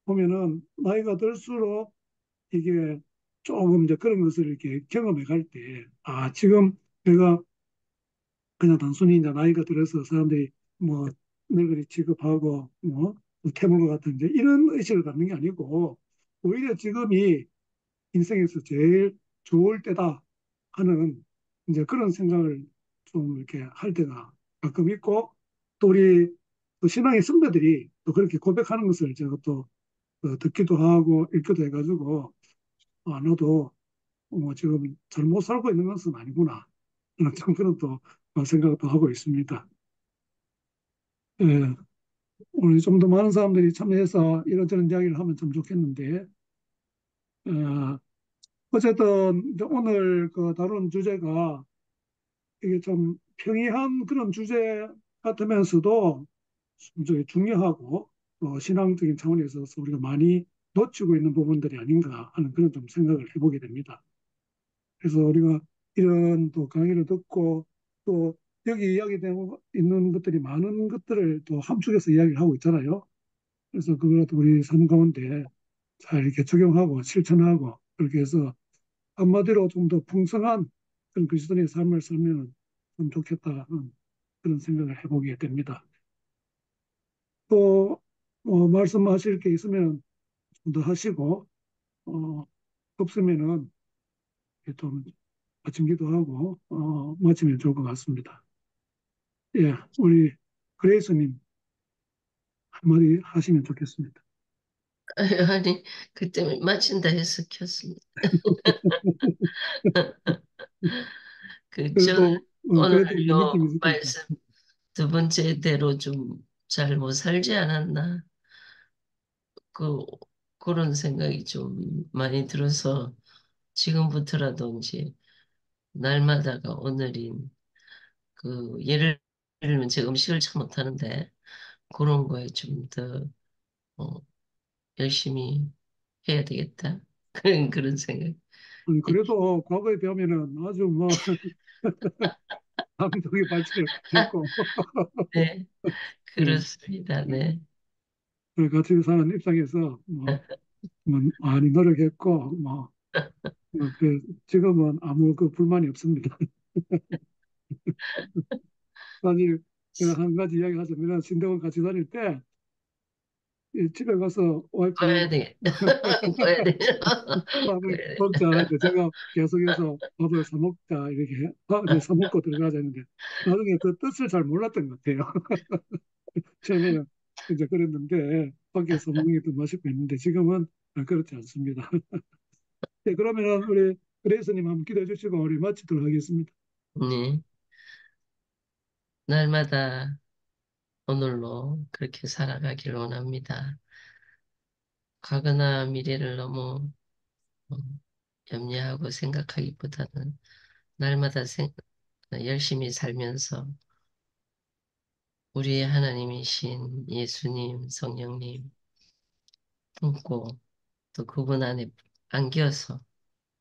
[SPEAKER 2] 보면은 나이가 들수록 이게 조금 이제 그런 것을 이렇게 경험해 갈 때, 지금 내가 그냥 단순히 이제 나이가 들어서 사람들이 뭐 늙은이 취급하고 뭐 태물과 같은 이제 이런 의식을 갖는 게 아니고 오히려 지금이 인생에서 제일 좋을 때다 하는 이제 그런 생각을 좀 이렇게 할 때가 가끔 있고, 또 우리 또 신앙의 선배들이 또 그렇게 고백하는 것을 제가 또 듣기도 하고 읽기도 해가지고, 나도 지금 잘못 살고 있는 것은 아니구나 하는 좀 그런 또 생각도 하고 있습니다. 예, 오늘 좀 더 많은 사람들이 참여해서 이런저런 이야기를 하면 참 좋겠는데, 어, 어쨌든 이제 오늘 그 다룬 주제가 이게 좀 평이한 그런 주제 같으면서도 굉장히 중요하고 또 신앙적인 차원에서 우리가 많이 놓치고 있는 부분들이 아닌가 하는 그런 좀 생각을 해보게 됩니다. 그래서 우리가 이런 또 강의를 듣고 또 여기 이야기되고 있는 것들이 많은 것들을 또 함축해서 이야기를 하고 있잖아요. 그래서 그걸 또 우리 삶 가운데 잘 이렇게 적용하고 실천하고 그렇게 해서 한마디로 좀 더 풍성한 그런 그리스도인의 삶을 살면 좀 좋겠다 하는 그런 생각을 해보게 됩니다. 또 말씀하실 게 있으면 좀 더 하시고 없으면은 좀 아침 기도하고 마치면 좋을 것 같습니다. 예, 우리 그레이스님 한마디 하시면 좋겠습니다.
[SPEAKER 7] 아니, 그때 마친다 해서 켰습니다. 저는
[SPEAKER 2] 그래도 그래도 이제 느낌이
[SPEAKER 7] 오늘요,
[SPEAKER 2] 있을 거니까.
[SPEAKER 7] 말씀 두 번째대로 좀 잘 못 살지 않았나? 그, 그런 생각이 좀 많이 들어서 지금부터라도 이제 날마다가 오늘인 예를 들면 제가 음식을 참 못하는데 그런 거에 좀 더 어, 열심히 해야 되겠다. 그런 생각.
[SPEAKER 2] 아니, 그래도 과거에 비하면은 아주 뭐 감독의 발전을 했고
[SPEAKER 7] 네,
[SPEAKER 2] 예,
[SPEAKER 7] 그렇습니다.
[SPEAKER 2] 예.
[SPEAKER 7] 네.
[SPEAKER 2] 같이 사는 입장에서 뭐 많이 노력했고 지금은 아무 그 불만이 없습니다. 사실 제가 한 가지 이야기 하자면 신대원 같이 다닐 때 집에 가서 와이프
[SPEAKER 7] 꺼야 돼. 꺼야 돼.
[SPEAKER 2] 밥을
[SPEAKER 7] 꺼야 돼.
[SPEAKER 2] 먹자 하는데 제가 계속해서 밥을 사 먹자 이렇게 이제 사 먹고 들어가자 했는데 나중에 그 뜻을 잘 몰랐던 것 같아요. 처음에는 이제 그랬는데 밖에서 먹는 게 더 맛있고 했는데 지금은 그렇지 않습니다. 네, 그러면은 우리 그레이스님 한번 기도해 주시고 우리 마치도록 하겠습니다.
[SPEAKER 7] 네. 날마다 오늘로 그렇게 살아가길 원합니다. 과거나 미래를 너무 어, 염려하고 생각하기보다는 날마다 열심히 살면서 우리의 하나님이신 예수님, 성령님 품고 또 그분 안에 안겨서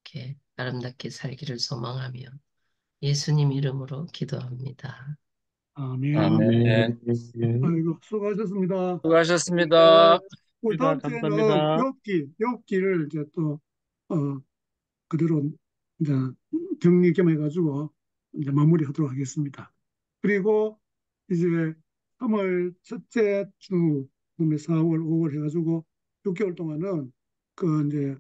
[SPEAKER 7] 이렇게 아름답게 살기를 소망하며 예수님 이름으로 기도합니다.
[SPEAKER 2] 아멘.
[SPEAKER 5] 아멘.
[SPEAKER 2] 아이고 수고하셨습니다.
[SPEAKER 4] 수고하셨습니다.
[SPEAKER 2] 우리 다음 주에는
[SPEAKER 3] 감사합니다.
[SPEAKER 2] 욥기를 이제 또 어, 그대로 이제 정리 겸 해가지고 이제 마무리하도록 하겠습니다. 그리고 이제 3월 첫째 주, 그다음에 4월, 5월 해가지고 6개월 동안은 그 이제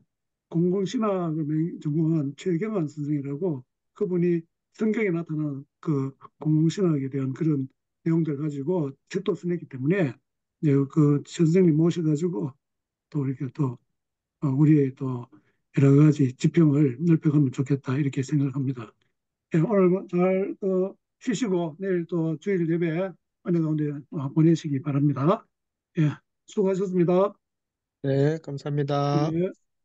[SPEAKER 2] 공공신학을 전공한 최경환 선생이라고 그분이 성경에 나타난 그 공공신학에 대한 그런 내용들 가지고 책도 써냈기 때문에 이제 그 선생님 모셔가지고 또 이렇게 또 우리의 또 여러 가지 지평을 넓혀가면 좋겠다 이렇게 생각합니다. 예, 오늘 잘 쉬시고 내일 또 주일 예배 은혜 가운데 보내시기 바랍니다. 예, 수고하셨습니다.
[SPEAKER 3] 네, 감사합니다.
[SPEAKER 2] 예.